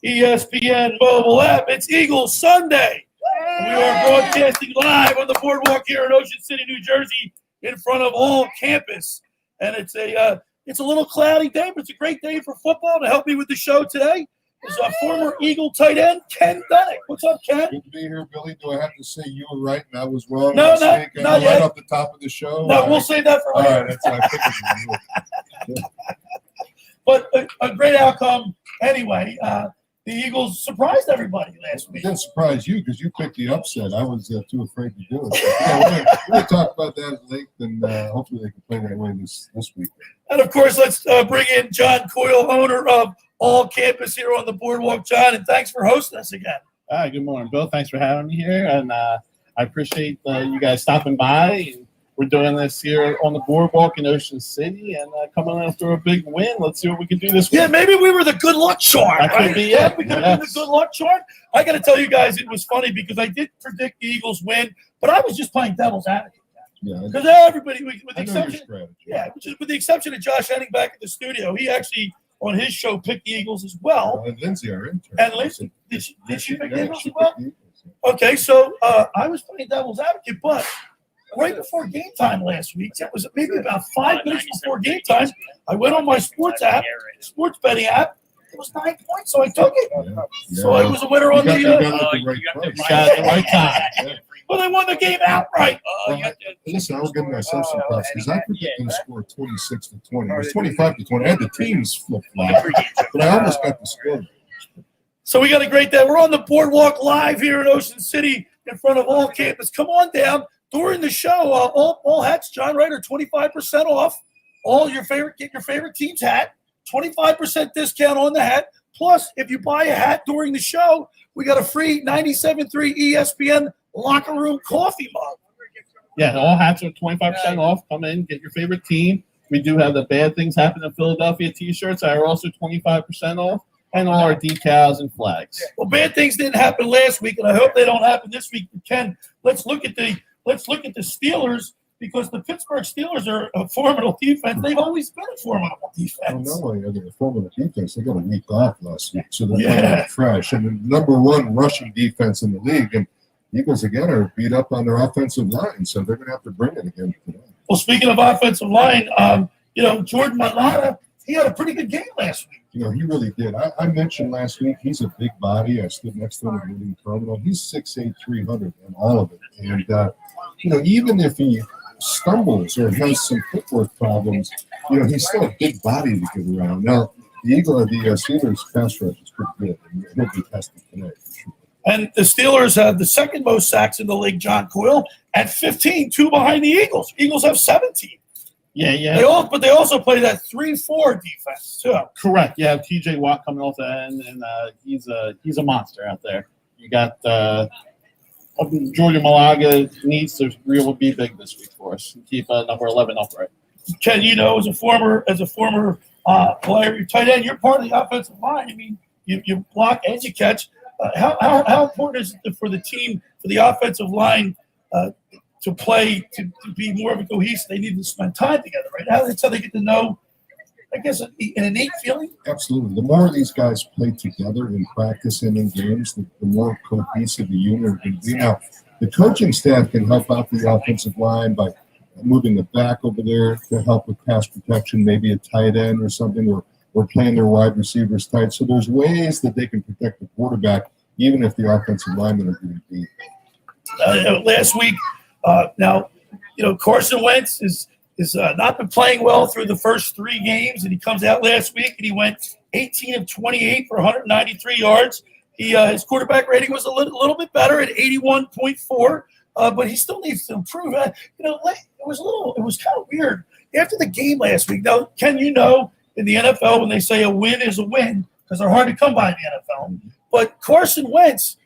ESPN mobile app. It's Eagles Sunday. We are broadcasting live on the boardwalk here in Ocean City, New Jersey, in front of all campus. And it's a little cloudy day, but it's a great day for football. To help me with the show today is our former Eagle tight end, Ken Dunnick. What's up, Ken? Good to be here, Billy. Do I have to say you were right and I was wrong? No, not right yet. Off the top of the show? No, we'll save that for later. All right, that's what I figured. But a great outcome anyway. The Eagles surprised everybody last week. It didn't surprise you because you picked the upset. I was too afraid to do it. So, we're going to talk about that at length, and hopefully they can play that way this week. And, of course, let's bring in John Coyle, owner of All Campus here on the boardwalk. John, and thanks for hosting us again. Good morning, Bill. Thanks for having me here, and I appreciate you guys stopping by. We're doing this here on the boardwalk in Ocean City, and coming after a big win. Let's see what we can do this week. Yeah, maybe we were the good luck charm. That could be it. We could have been the good luck charm. I got to tell you guys, it was funny because I did predict the Eagles win, but I was just playing devil's advocate. Yeah, because everybody, with the exception, with the exception of Josh Henning back at the studio, he actually on his show picked the Eagles as well. And Lindsay, our intern. And Lindsay, did she pick the Eagles as well? Okay, so I was playing devil's advocate, but right before game time last week, it was maybe about 5 minutes before game time, I went on my sports betting app. It was 9 points, so I took it. Yeah. So I was a winner on you got the right time. Well, they won the game outright. Listen, I was giving myself some props because I predicted the score 26-20. It was 25-20. I had the teams flip-flop, but I almost got the score. So we got a great day. We're on the boardwalk live here in Ocean City in front of All Campus. Come on down. During the show, all hats, John, right, are 25% off. Get your favorite team's hat, 25% discount on the hat. Plus, if you buy a hat during the show, we got a free 97.3 ESPN locker room coffee mug. Yeah, all hats are 25% off. Come in, get your favorite team. We do have the Bad Things Happen in Philadelphia T-shirts that are also 25% off, and all our decals and flags. Well, bad things didn't happen last week, and I hope they don't happen this week. Ken, let's look at the Steelers, because the Pittsburgh Steelers are a formidable defense. They've always been a formidable defense. Well, not only are they a formidable defense, they got a week off last week, so they're fresh. And the number one rushing defense in the league, and Eagles again are beat up on their offensive line, so they're going to have to bring it again today. Well, speaking of offensive line, Jordan Mailata, he had a pretty good game last week. He really did. I mentioned last week he's a big body. I stood next to him at Living Terminal. He's 6'8", 300 and all of it. And, even if he stumbles or has some footwork problems, he's still a big body to get around. Now, the Steelers pass rush is pretty good, and he'll be tested tonight for sure. And the Steelers have the second most sacks in the league, John Coyle, at 15, 2 behind the Eagles. Eagles have 17. Yeah. But they also play that 3-4 defense too. Correct. Yeah, T.J. Watt coming off the end, and he's a monster out there. You got Jordan Malaga needs to really be big this week for us and keep number 11 upright. Ken, as a former player, you're tight end, you're part of the offensive line. I mean, you block and you catch. How important is it for the team, for the offensive line, to play, to be more of a cohesive? They need to spend time together, right? That's how they get to know, I guess, an innate feeling. Absolutely. The more these guys play together in practice and in games, the more cohesive the unit can be. Now, the coaching staff can help out the offensive line by moving the back over there to help with pass protection, maybe a tight end or something, or playing their wide receivers tight. So there's ways that they can protect the quarterback, even if the offensive linemen are going to be. Last week, Carson Wentz is not been playing well through the first 3 games, and he comes out last week and he went 18 of 28 for 193 yards. His quarterback rating was a little bit better at 81.4, but he still needs to improve. It was kind of weird after the game last week. Now, Ken, in the NFL when they say a win is a win, because they're hard to come by in the NFL. But Carson Wentz,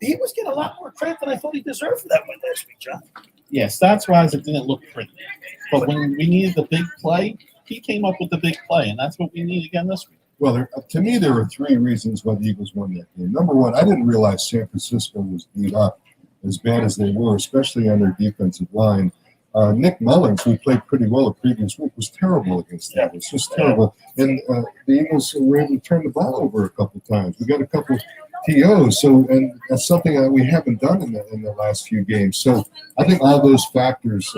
he was getting a lot more credit than I thought he deserved for that win last week, John. Yeah, stats-wise, it didn't look pretty. But when we needed the big play, he came up with the big play, and that's what we need again this week. Well, to me, there were 3 reasons why the Eagles won that game. Number one, I didn't realize San Francisco was beat up as bad as they were, especially on their defensive line. Nick Mullins, who played pretty well the previous week, was terrible against the Eagles. Just terrible. And the Eagles were able to turn the ball over a couple times. We got a couple TOs, and that's something that we haven't done in the last few games. So I think all those factors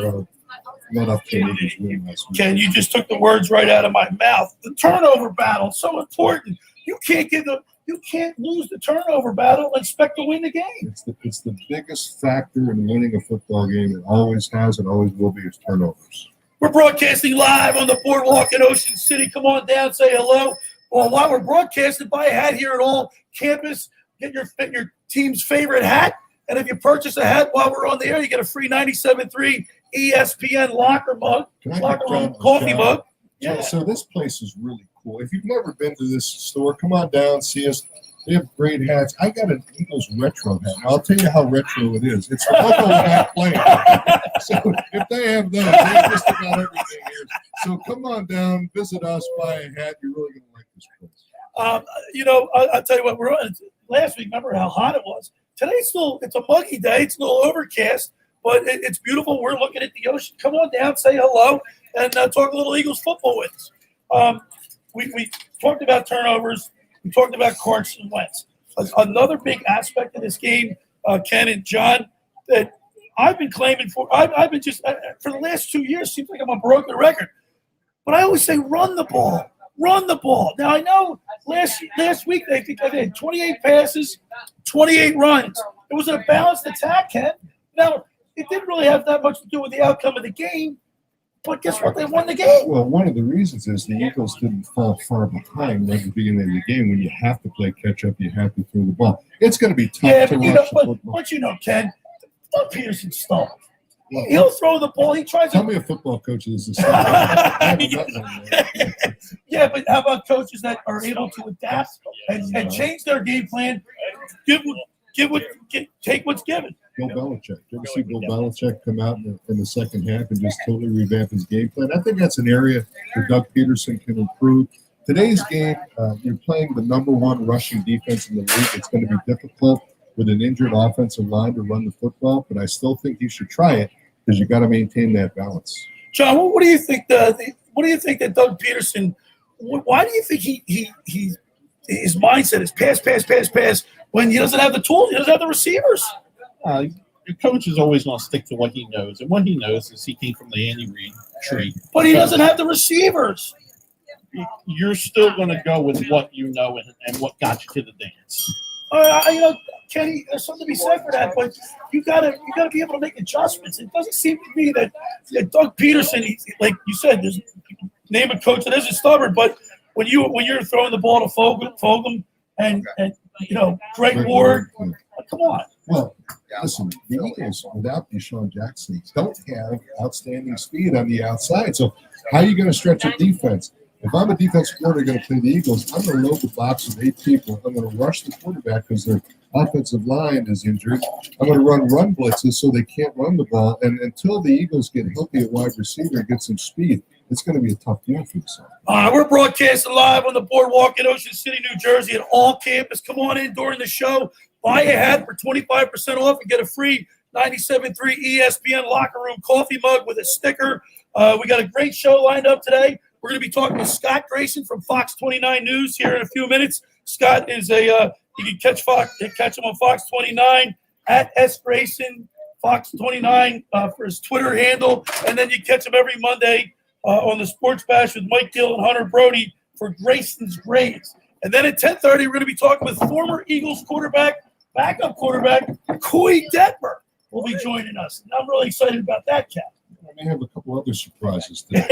led up to the Eagles win last week. Ken, you just took the words right out of my mouth. The turnover battle is so important. You can't lose the turnover battle and expect to win the game. It's the biggest factor in winning a football game. It always has and always will be is turnovers. We're broadcasting live on the boardwalk in Ocean City. Come on down, say hello. Well, while we're broadcasting, buy a hat here at all campus. Get your team's favorite hat. And if you purchase a hat while we're on the air, you get a free 97.3 ESPN locker room coffee mug. Yeah. So this place is really cool. If you've never been to this store, come on down, see us. They have great hats. I got an Eagles retro hat. I'll tell you how retro it is. It's the logo hat playing. So if they have those, they have just about everything here. So come on down, visit us, buy a hat. You're really going to like this place. I'll tell you what, we're on last week. Remember how hot it was? Today it's a muggy day. It's a little overcast, but it's beautiful. We're looking at the ocean. Come on down, say hello, and talk a little Eagles football with us. We talked about turnovers. We talked about Carson Wentz. Another big aspect of this game, Ken and John, that I've been claiming for. I've been just for the last 2 years. Seems like I'm a broken record, but I always say run the ball. Run the ball. Now, I know last week they had 28 passes, 28 runs. It was a balanced attack, Ken. Now, it didn't really have that much to do with the outcome of the game, but guess what? They won the game. Well, one of the reasons is the Eagles didn't fall far behind right at the beginning of the game. When you have to play catch-up, you have to throw the ball. It's going to be tough to rush the football. But Ken, Doug Peterson's stalled. He'll throw the ball. He tries Tell to. me a football coach is a Yeah, but how about coaches that are able to adapt and change their game plan? Take what's given. Bill Belichick. You ever see Bill Belichick come out in the second half and just totally revamp his game plan? I think that's an area where Doug Peterson can improve. Today's game, you're playing the number one rushing defense in the league. It's going to be difficult with an injured offensive line to run the football, but I still think you should try it because you got to maintain that balance. John, what do you think? What do you think that Doug Peterson? Why do you think his mindset is pass when he doesn't have the tools? He doesn't have the receivers. Your coach is always going to stick to what he knows, and what he knows is he came from the Andy Reid tree. But he doesn't have the receivers. You're still going to go with what you know and what got you to the dance. Kenny, there's something to be said for that, but you gotta be able to make adjustments. It doesn't seem to me that Doug Peterson, like you said, there's name a coach that isn't stubborn, but when you're throwing the ball to Fogum and Greg Ward, come on. Well, listen, the Eagles without Deshaun Jackson don't have outstanding speed on the outside. So how are you going to stretch a defense? If I'm a defensive coordinator going to play the Eagles, I'm going to load the box with 8 people. I'm going to rush the quarterback because their offensive line is injured. I'm going to run blitzes so they can't run the ball. And until the Eagles get healthy at wide receiver and get some speed, it's going to be a tough game for yourself. We're broadcasting live on the boardwalk in Ocean City, New Jersey at all campus. Come on in during the show. Buy a hat for 25% off and get a free 97.3 ESPN locker room coffee mug with a sticker. We got a great show lined up today. We're going to be talking with Scott Grayson from Fox 29 News here in a few minutes. Scott is you can catch him on Fox 29 at @sgrayson Fox 29 for his Twitter handle, and then you catch him every Monday on the Sports Bash with Mike Gill and Hunter Brody for Grayson's Grades. And then at 10:30, we're going to be talking with former Eagles backup quarterback Coy Detmer will be joining us. And I'm really excited about that, Cap. I may have a couple other surprises today.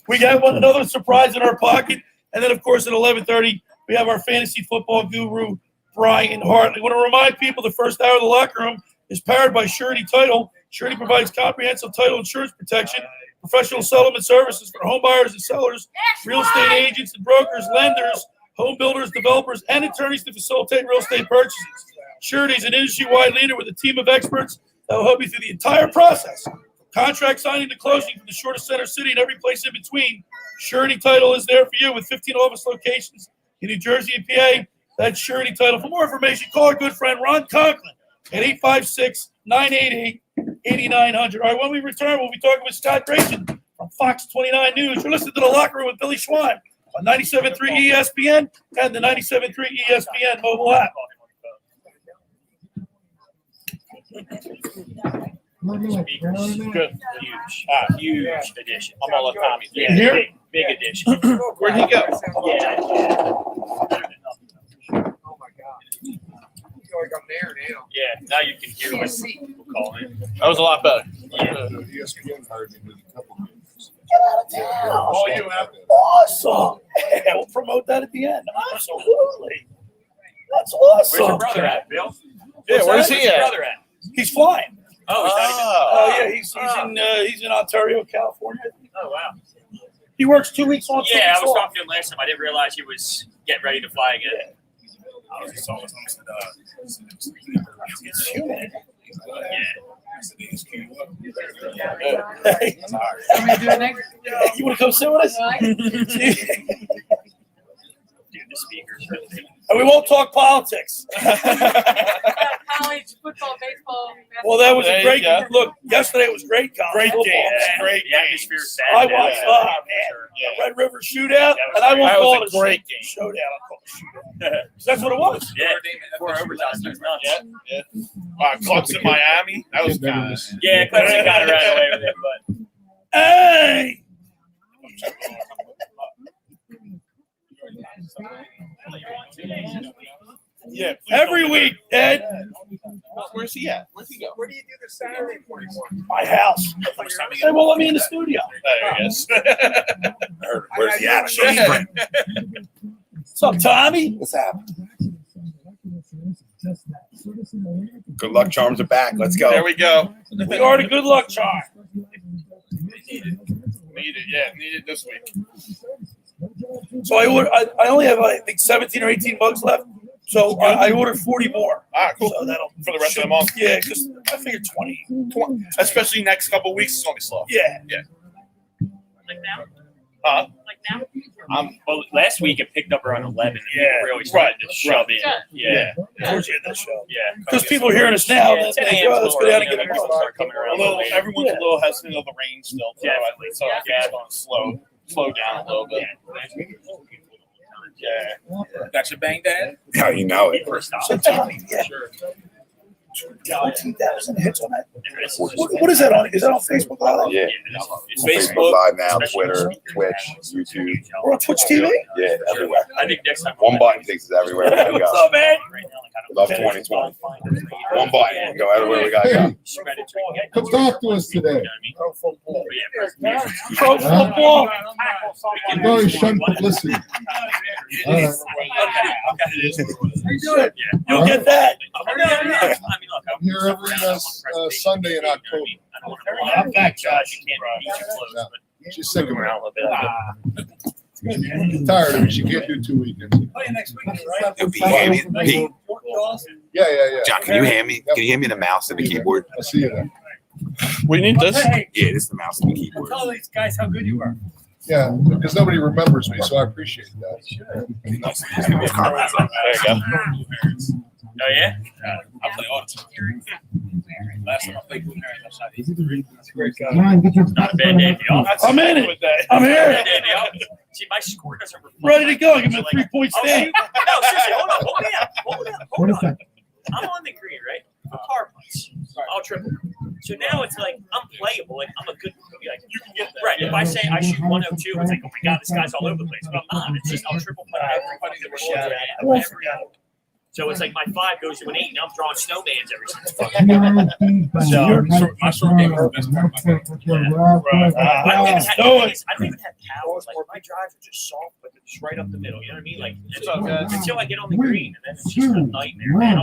We got another surprise in our pocket. And then, of course, at 11:30, we have our fantasy football guru, Brian Hartley. I want to remind people the first hour of the locker room is powered by Surety Title. Surety provides comprehensive title insurance protection, professional settlement services for home buyers and sellers, real estate agents and brokers, lenders, home builders, developers, and attorneys to facilitate real estate purchases. Surety is an industry-wide leader with a team of experts that will help you through the entire process. From contract signing to closing from the shortest center city and every place in between. Surety Title is there for you with 15 office locations in New Jersey and PA. That's Surety Title. For more information, call our good friend Ron Conklin at 856-988-8800. 8900. All right, when we return, we'll be talking with Scott Grayson from Fox 29 News. You're listening to The Locker Room with Billy Schwein on 97.3 ESPN and the 97.3 ESPN mobile app. Speakers. Good. Huge addition. I'm all at Tommy. Yeah, Here? big addition. Where'd he go? Yeah. Oh my God. I feel like I'm there now. Yeah, now you can hear what people call in. That was a lot better. ESPN hired me to do a couple games. Oh, you have Awesome. Yeah, we'll promote that at the end. Absolutely. That's Where's your awesome. brother at, Bill? Yeah, where's Where's he your at? brother at? He's flying. Oh, he's not even. Oh, yeah, he's in Ontario, California. Oh, wow. He works 2 weeks on. 2 Yeah, weeks I was off. talking to him last time. I didn't realize he was getting ready to fly again. It's humid. Hey, Want me to do it next? you want to come sit with us? Dude, the speakers. And we won't talk politics. College, football, baseball, basketball. Well, that was There a you great. go. Look, yesterday was great. College football. Great The atmosphere is I bad. watched. Yeah, Oh for man, sure. the Red River Shootout, That was and I won't That call was it a great game. showdown. I'll call it shootout. 'Cause that's what it was. Yeah, before overtime. There's nothing. Yeah. Clemson, Miami. That was kind of. Yeah, Clemson got it right away with it, but Hey, Yeah. every week, Ed, Where's he at? Where's he go? Where do you do the Saturday morning one? my house. They won't let me in the studio. There he is. Where's the action? What's up, Tommy? What's happening? Good luck charms are back. Let's go. There we go. We are the good luck charm. Needed this week. So I only have I think 17 or 18 bucks left. So I ordered 40 more. All right, cool. So that'll For the rest of the month. Yeah, because I figured 20. Especially next couple of weeks, it's gonna be slow. Yeah. like now, Huh? like now. Well, last week it picked up around 11. And Yeah, people really started to shove in. Yeah. Towards the end of the show. Yeah. Because people are hearing us now. Yeah, Then 10 they a.m. go, let's go down and get them people all. start coming around a little later. Everyone's a little hesitant of the rain still. Definitely. So I think it's gonna slow down a little bit. Yeah. That's your bang dad? Yeah, you know it. So Tommy, yeah, Sure. 14,000 hits on that. What is that on? Is that on Facebook Live? Yeah. It's Facebook Live now, Twitter, Twitch, YouTube. Or on Twitch TV? Yeah, everywhere. I think next time. One button takes us everywhere we gotta What's go. up, man? Love 2020. One button, we can go everywhere we gotta go. Come talk to us today. Pro football. Very shun publicity. All right. Good. You'll get that. I'm here every Sunday in October. I'm back, Josh. You can't beat your clothes, but She's sick of move it. around a little bit. Tired of it. She can't do 2 weekends. It'll be Hammy. Pete, Yeah. John, can you hand me the mouse and the keyboard? I'll see you then. We need this. Yeah, this is the mouse and the keyboard. Tell these guys how good you are. Yeah, because nobody remembers me, so I appreciate that. There you go. Oh, yeah? I play all the time. Last time I played with Mary, that's how he Not a bad day at the office. I'm in it. with that. I'm here. Bad day at the office. See, my score doesn't reflect. Ready to go. Give me a Like, 3-point oh, stand. no, seriously, hold on. I'm on the green, right? For par putts. I'll triple. So now it's like I'm playable. Like I'm a good. Like you can get that. Right. If I say I shoot 102, it's like, oh my god, this guy's all over the place. But I'm not. It's just I'll triple putt every fucking shot I have. Every hole. So it's like my 5 goes to an 8, and I'm drawing snowmans every single fucking. My short game is the best part of my game. I don't even have towers. Like my drives are just soft, but they're just right up the middle. You know what I mean? Like until I get on the green, and then it's just a nightmare. Man,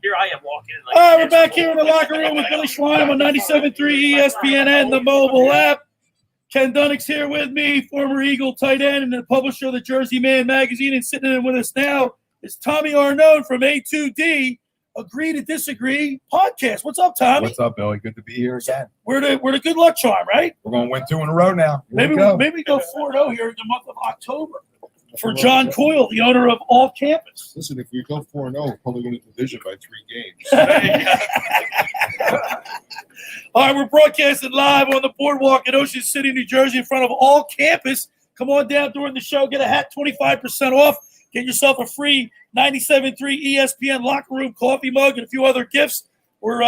here I am walking. Like, All right, we're back here in the locker room with Billy Schwein on 97.3 ESPN and the mobile app. Ken Dunnick's here with me, former Eagle tight end and the publisher of the Jersey Man magazine, and sitting in with us now is Tommy Arnone from A2D, Agree to Disagree podcast. What's up, Tommy? What's up, Billy? Good to be here again. We're the good luck charm, right? We're going to win 2 in a row now. Here Maybe we go. we go 4-0 here in the month of October. for John Coyle, the owner of All Campus. Listen, if we go 4-0, we're probably going to division by 3 games. All right, we're broadcasting live on the boardwalk in Ocean City, New Jersey, in front of All Campus. Come on down during the show. Get a hat 25% off. Get yourself a free 97.3 ESPN locker room coffee mug and a few other gifts. We're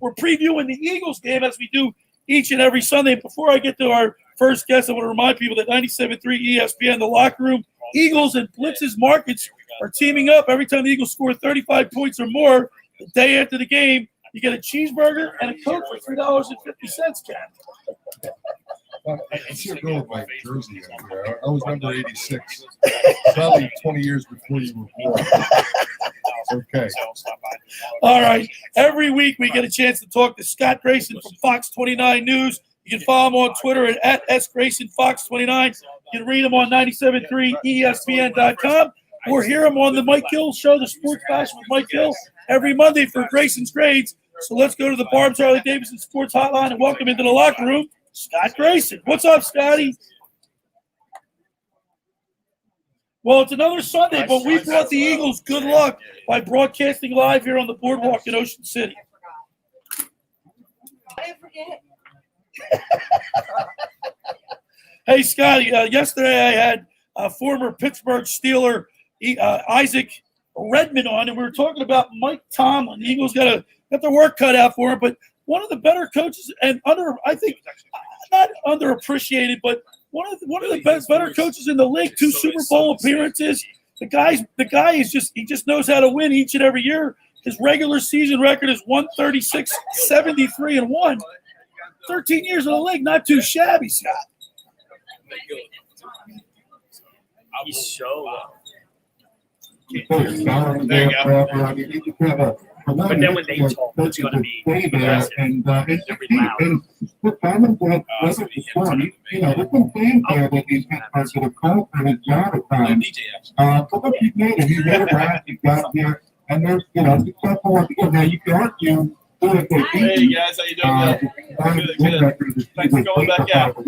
previewing the Eagles game as we do each and every Sunday. Before I get to our first guest, I want to remind people that 97.3 ESPN, the locker room, Eagles and Blitz's Markets are teaming up. Every time the Eagles score 35 points or more, the day after the game, you get a cheeseburger and a Coke for $3.50, Cap. I see a girl with my jersey out there. I was number 86. Probably 20 years before you were born. Okay. All right. Every week we get a chance to talk to Scott Grayson from Fox 29 News. You can follow him on Twitter at @SGraysonFox29. You can read him on 97.3ESPN.com or hear him on the Mike Gill Show, the Sports Bash with Mike Gill, every Monday for Grayson's Grades. So let's go to the Barb's Harley Davidson Sports Hotline and welcome into the locker room, Scott Grayson. What's up, Scotty? Well, it's another Sunday, but we brought the Eagles good luck by broadcasting live here on the boardwalk in Ocean City. I forget. Hey, Scotty, yesterday I had former Pittsburgh Steeler Isaac Redmond on, and we were talking about Mike Tomlin. The Eagles got their work cut out for him, but one of the better coaches and I think not underappreciated, but one of the better coaches in the league. 2 Super Bowl appearances. The guy is just knows how to win each and every year. His regular season record is 136, 73-1. 13 years in the league, not too shabby, Scott. He's so There you go. But then when they talk, it's going to be aggressive. and They're loud. the Simon that was at the start, there's some fans there that he's that have called for his job at times. But look, he's made it. He's made it right. He got here, and there's successful ones. Now you can argue. Hey guys, how you doing? Good. Thanks for going back out. But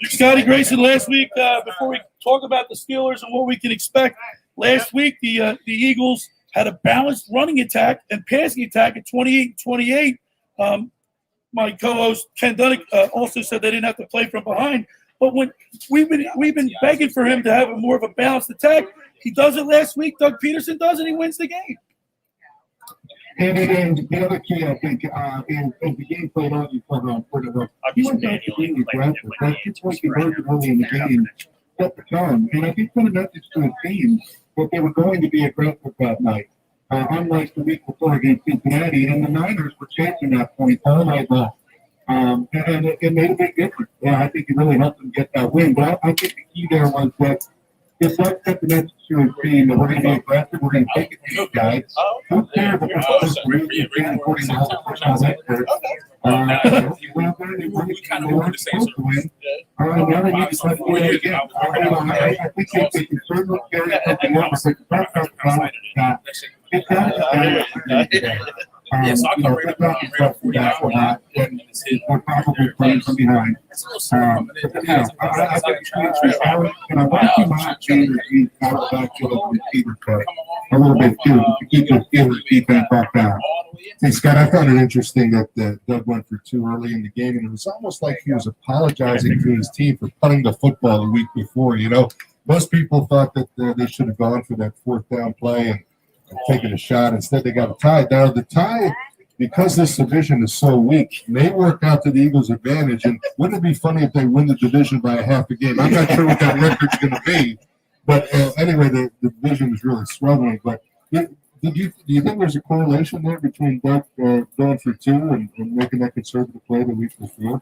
Scotty Grayson, last week, before we talk about the Steelers and what we can expect, last week the Eagles had a balanced running attack and passing attack at 28-28. My co-host Ken Dunnick also said they didn't have to play from behind. But when we've been begging for him to have more of a balanced attack, he does it last week. Doug Peterson does it. He wins the game. And the other key, I think, as the game played out, you put on Twitter, he went back to being aggressive. That 2-point conversion early in the game set the tone. And I think sent a message to his team that they were going to be aggressive that night. Unlike the week before against Cincinnati, and the Niners were chasing that point all night long. And it made a big difference. Yeah, I think it really helped them get that win. But I think the key there was that if that set the message to his team that we're going to be aggressive, we're going to take it to these guys. Who cares if we're supposed to really be 40 miles per hour experts? We kind of want to win. Now they need to try to win it again. I think they can certainly carry something up. It's Yes, I'll come right up around 40 hours. We're probably playing from behind. I think a little bit too to keep the Steelers defense off down. Hey, Scott, I found it interesting that Doug went for 2 early in the game, and it was almost like he was apologizing to his team for punting the football the week before. Most people thought that they should have gone for that 4th down play and taken a shot. Instead, they got a tie. Now, the tie, because this division is so weak, may work out to the Eagles' advantage. And wouldn't it be funny if they win the division by a half a game? I'm not sure what that record's going to be. But anyway, the division is really struggling. But do you think there's a correlation there between Doug going for 2 and making that conservative play the week before?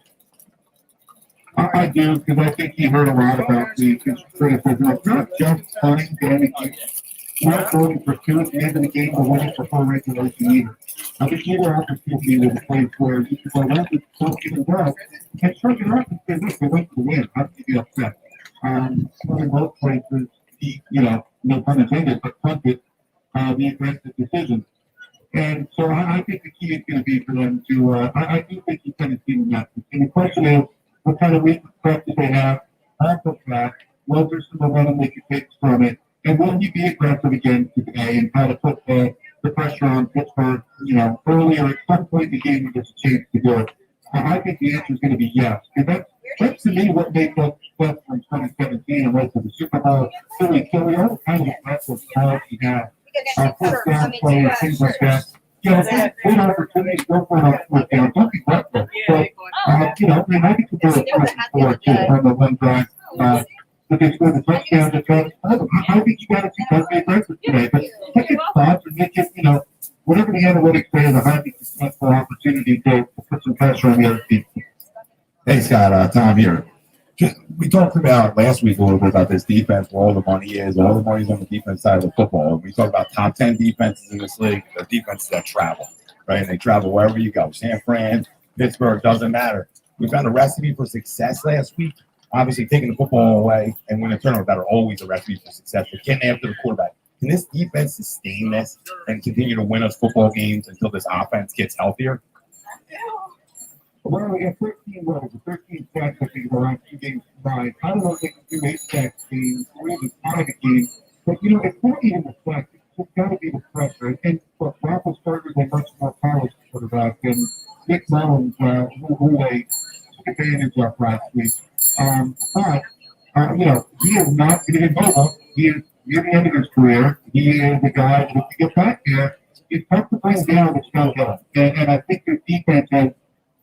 I do, because I think he heard a lot about the criticism of not just punting Danny. Not going for 2 at the end of the game or winning for full regulation either. I think either opportunity was a place where you could go, well, it's something to work. And shrug it off and say, look, they went to win. How could you be upset? In both places, no pun intended, but punted the aggressive decision. And so I think the key is going to be for them to, I do think he's going to see the message. And the question is, what kind of week of practice they have after that? Will there some momentum they can take from it? And will he be aggressive again today and try to put the pressure on Pittsburgh, earlier at some point in the game when there's a chance to do it? I think the answer is going to be yes. Because that's to me what made us successful in 2017 and went to the Super Bowl. Philly, all kind of aggressive calls he had. First down play, things like that. Good opportunities, go for it on down. Don't be reckless. But, they might be considered for it too on the one drive. If they score the touchdown, I think you got to see that be aggressive today. But take your thoughts and make it, whatever the analytics say is a highly successful opportunity to put some pressure on the other team. Hey, Scott, Tom here. We talked about last week a little bit about this defense, where all the money is. All the money is on the defense side of the football. We talk about top 10 defenses in this league. They're defenses that travel, right? And they travel wherever you go. San Fran, Pittsburgh, doesn't matter. We found a recipe for success last week. Obviously, taking the football away and winning a turnover, that are always a recipe for success. But getting after the quarterback. Can this defense sustain this and continue to win us football games until this offense gets healthier? Well, we got 13 sacks, I think, around 2 games combined. I don't know if they can do 8 sacks games or even 5 a game. But, it's not even the sack. It's got to be the pressure. And look, Roethlisberger's a much more polished quarterback than Nick Mullins, who they took advantage of last week. But, he is not going to get mobile. He is near the end of his career. He is the guy that, to get back there, it's tough to bring down the skill him. And I think their defense has,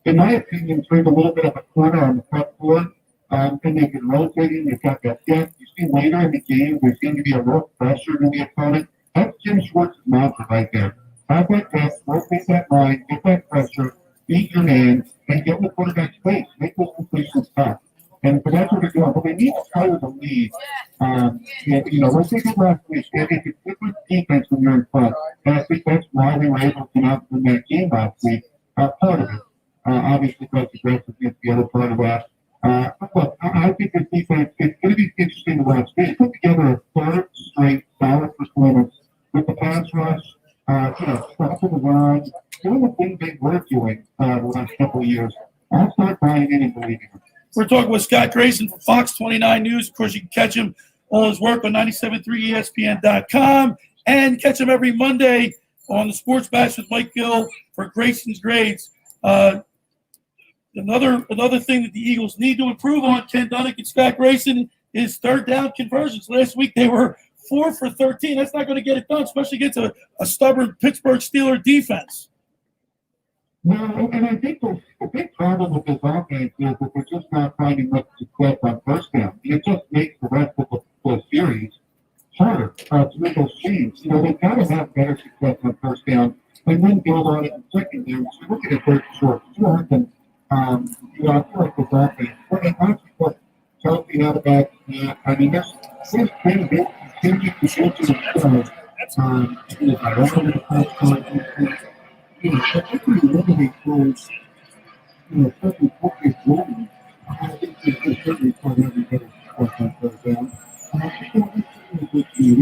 in my opinion, turned a little bit of a corner on the front foot. And they've been rotating. They've got that depth. You see later in the game, there seems to be a little pressure in the opponent. That's Jim Schwartz's mantra right there. Have that depth, rotate that line, get that pressure, beat your man, and get in the quarterback's face. Make those completions tough. And so that's what they're doing. But they need to play with the lead. Once they get last week, it's a different defense when you're in front. And I think that's why they were able to come out in that game last week. Part of it. Obviously, coach aggressiveness, the other part of that. Look, I think this defense, it's going to be interesting to watch. They put together a third straight solid performance with the pass rush, stopping the run, doing the things they were doing the last couple of years. I'll start buying in and believing it. We're talking with Scott Grayson from Fox 29 News. Of course, you can catch him all his work on 97.3ESPN.com and catch him every Monday on the Sports Bash with Mike Gill for Grayson's Grades. Another thing that the Eagles need to improve on, Ken Dunnick and Scott Grayson, is third down conversions. Last week they were 4 for 13. That's not going to get it done, especially against a stubborn Pittsburgh Steelers defense. No, and I think the big problem with this offense is that they're just not finding much success on first down. It just makes the rest of the series harder to make those changes. They've got to have better success on first down and then build on it in second down. So look at it third and short. It's too hard to, I feel like this offense. And honestly, what Chelsea out of that, there's been good continued to go to the particularly limiting towards, certainly focus rolling. I think there's certainly quite everybody support that goes down. We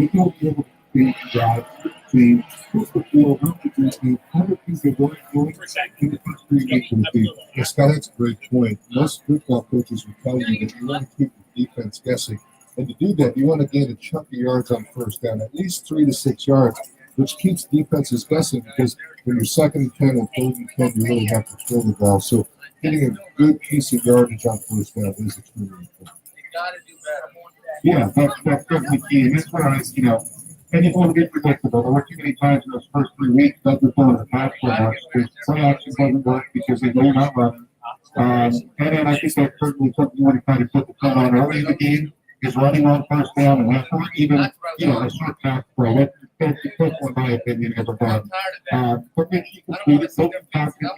don't be able to change the drive, change, push the field, not the defense, other things that weren't doing in the first 3 weeks of the season. Yeah, Scott, that's a great point. Most football coaches will tell you that you want to keep the defense guessing. And to do that, you want to gain a chunk of yards on first down, at least 3 to 6 yards, which keeps defenses guessing because when you're 2nd and 10 and 3rd and 10, you really have to throw the ball. So getting a good piece of yardage on first down is extremely important. Yeah, that's definitely key. And that's where and it's a little bit predictable. There were too many times in those first 3 weeks that they're throwing the pass so much. Play action doesn't work because they know not running. And then I think that's certainly something you want to kind of put the tone on early in the game is running on first down and that's not even, a short pass play. That's successful in my opinion ever done. But make sure you complete it, don't pass it,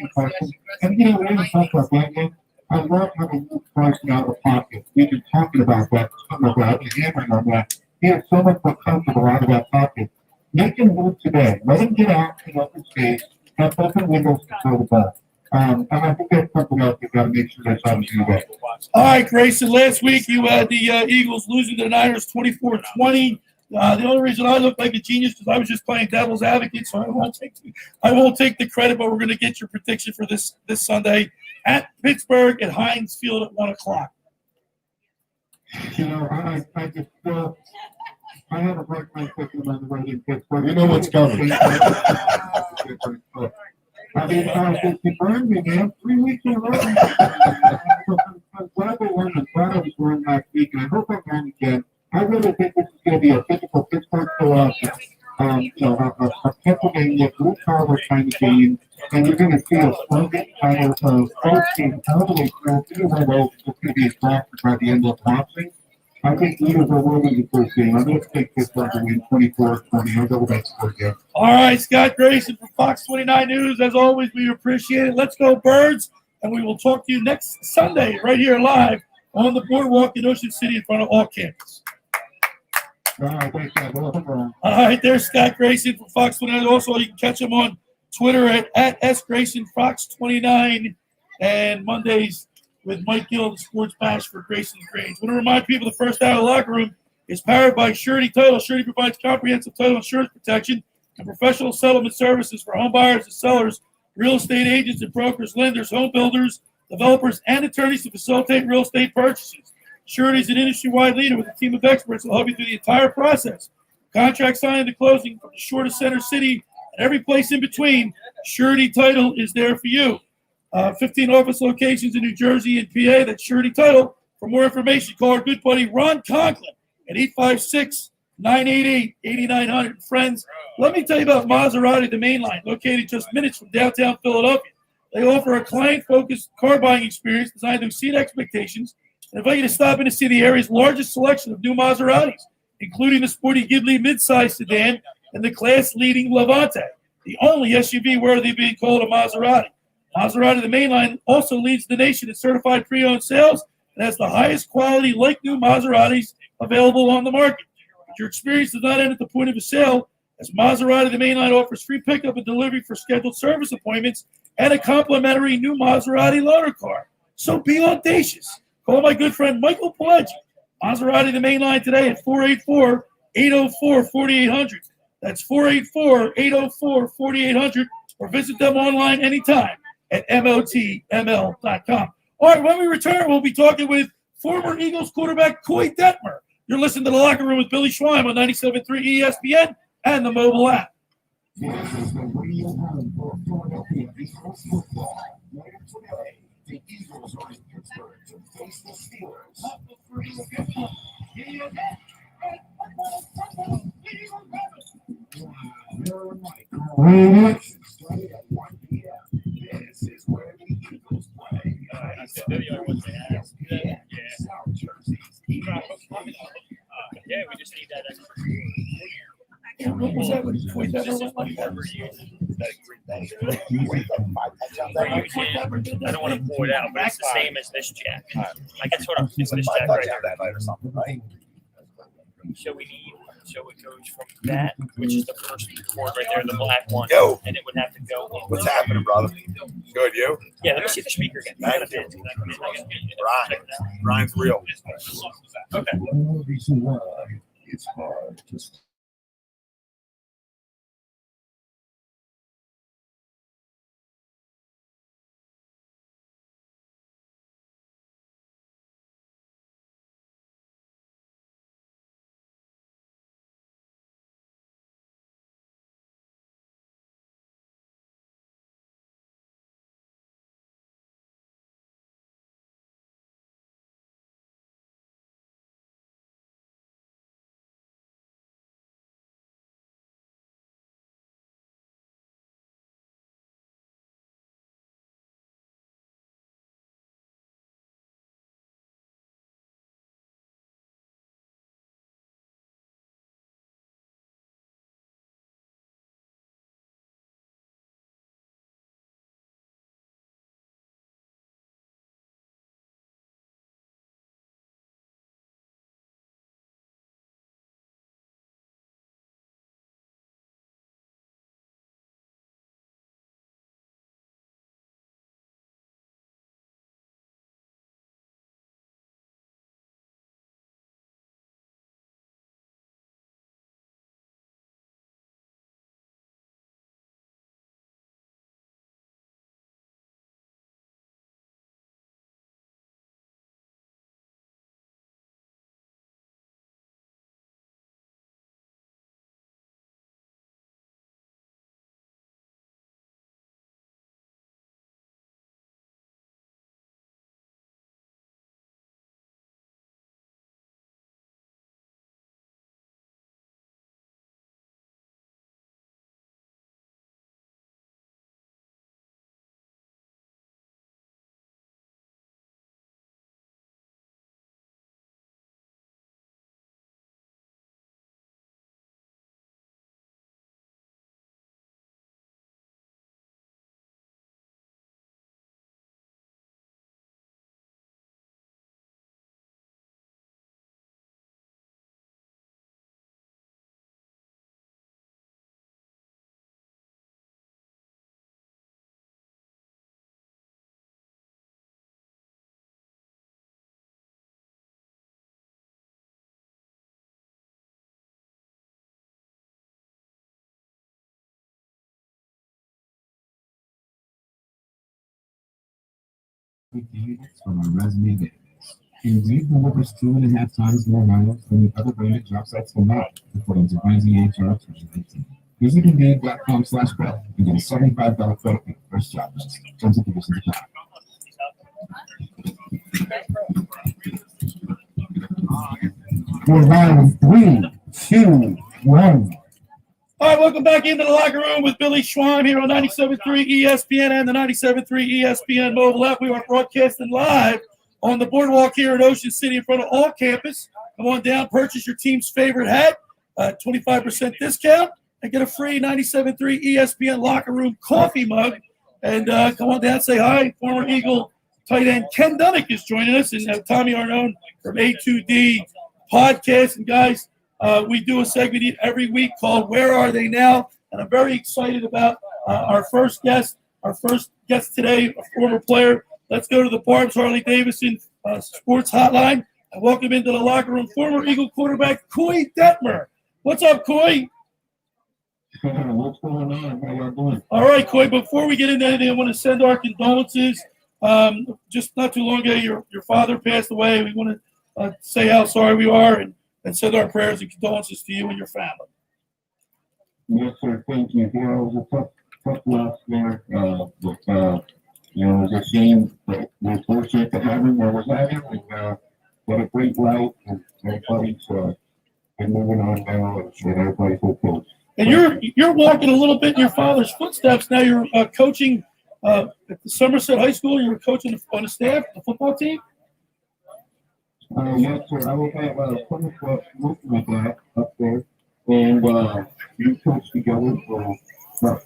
and we haven't talked about that yet. I love having Luke Carson out of the pocket. We've been talking about that, I've been hammering on that. He is so much more comfortable out of that pocket. Make him move today. Let him get out in open space, have open windows to throw the ball. And I think that's something else you've got to make sure that's how to do that. All right, Grayson, last week you had the Eagles losing to the Niners 24-20. The only reason I look like a genius because I was just playing devil's advocate, so I won't take the credit. But we're going to get your prediction for this Sunday at Pittsburgh at Heinz Field at 1:00. I just feel I have a hard time thinking about the right in Pittsburgh. You know what's coming. I mean, the Burnley, man, 3 weeks in a row. I'm glad they won. I'm glad I was wrong last week, and I hope I'm wrong again. I really think this is going to be a physical Pittsburgh a Pennsylvania blue collar kind of game, and you're going to see a slogan kind of both teams totally through. Either one of those is going to be exhausted by the end of the boxing. I think Eagles are winning the first game. I'm going to take Pittsburgh to win 24-20. I'll go with that score again. All right, Scott Grayson from Fox 29 News. As always, we appreciate it. Let's go, Birds, and we will talk to you next Sunday right here live on the boardwalk in Ocean City in front of all campus. All right, thanks, guys. All right, there's Scott Grayson from Fox 29. Also, you can catch him on Twitter at @SGraysonFox29 and Mondays with Mike Gill, the Sports Bash for Grayson Grange. I want to remind people the first hour of the locker room is powered by Surety Title. Surety provides comprehensive title insurance protection and professional settlement services for home buyers and sellers, real estate agents and brokers, lenders, home builders, developers, and attorneys to facilitate real estate purchases. Surety is an industry-wide leader with a team of experts that will help you through the entire process. Contract signing to closing from the shore to center city and every place in between, Surety Title is there for you. 15 office locations in New Jersey and PA. That's Surety Title. For more information, call our good buddy Ron Conklin at 856-988-8900. Friends, let me tell you about Maserati, the main line, located just minutes from downtown Philadelphia. They offer a client-focused car buying experience designed to exceed expectations and invite you to stop in to see the area's largest selection of new Maseratis, including the sporty Ghibli midsize sedan and the class-leading Levante, the only SUV worthy of being called a Maserati. Maserati, the mainline, also leads the nation in certified pre-owned sales and has the highest quality, like-new Maseratis available on the market. But your experience does not end at the point of a sale, as Maserati, the mainline, offers free pickup and delivery for scheduled service appointments and a complimentary new Maserati loaner car. So be audacious. Call my good friend Michael Pileggi, Maserati, the mainline, today at 484-804-4800. That's 484-804-4800, or visit them online anytime at motml.com. All right, when we return, we'll be talking with former Eagles quarterback Coy Detmer. You're listening to The Locker Room with Billy Schweim on 97.3 ESPN and the mobile app. This is the radio home for Philadelphia Eagles football. Later today, the Eagles are in Pittsburgh to face the Steelers. Starting at 1 p.m. This is where the Eagles play. South Jersey's Eagles. Yeah, we just need that extra. What was that? Coy Detmer went like that? I don't want to pour it out, but it's the same as this jack. Like that's what I'm. It's this jack right here. that night or something, right? So we need. So it goes from that, which is the first chord right there, the black one, Yo. and it would have to go. What's happening, brother? Good, you? Yeah, let me see the speaker again. Ryan's real. Okay. No reason why it's hard to candidates from our resume database. Indeed delivers 2.5 times more miles than the other branded job sites combined, according to Breezy HR 2019. Visit Indeed.com/pro and get a $75 credit for your first job post. Terms and conditions apply. We're live in 3, 2, 1. All right, welcome back into the locker room with Billy Schwein here on 97.3 ESPN and the 97.3 ESPN mobile app. We are broadcasting live on the boardwalk here in Ocean City in front of all campus. Come on down, purchase your team's favorite hat, 25% discount, and get a free 97.3 ESPN locker room coffee mug. And come on down, say hi. Former Eagle tight end Ken Dunnick is joining us, and Tommy Arnone from A2D podcast. And guys, we do a segment every week called Where Are They Now? And I'm very excited about our first guest. Our first guest today, a former player. Let's go to the Barb's Harley-Davidson Sports Hotline and welcome into the locker room former Eagle quarterback Coy Detmer. What's up, Coy? What's going on? How y'all doing? All right, Coy, before we get into anything, I want to send our condolences. Just not too long ago, your father passed away. We want to say how sorry we are and send our prayers and condolences to you and your family. Yes, sir. Thank you. Yeah, it was a tough loss there. But you know, it was a shame, but we're fortunate to have him where we're having him. And what a great life, and everybody's been moving on now, and everybody's okay. And you're walking a little bit in your father's footsteps. Now you're coaching at the Somerset High School. You're coaching on the staff, the football team. Yes, sir. I was at Plymouth with my dad up there, and we coached together for about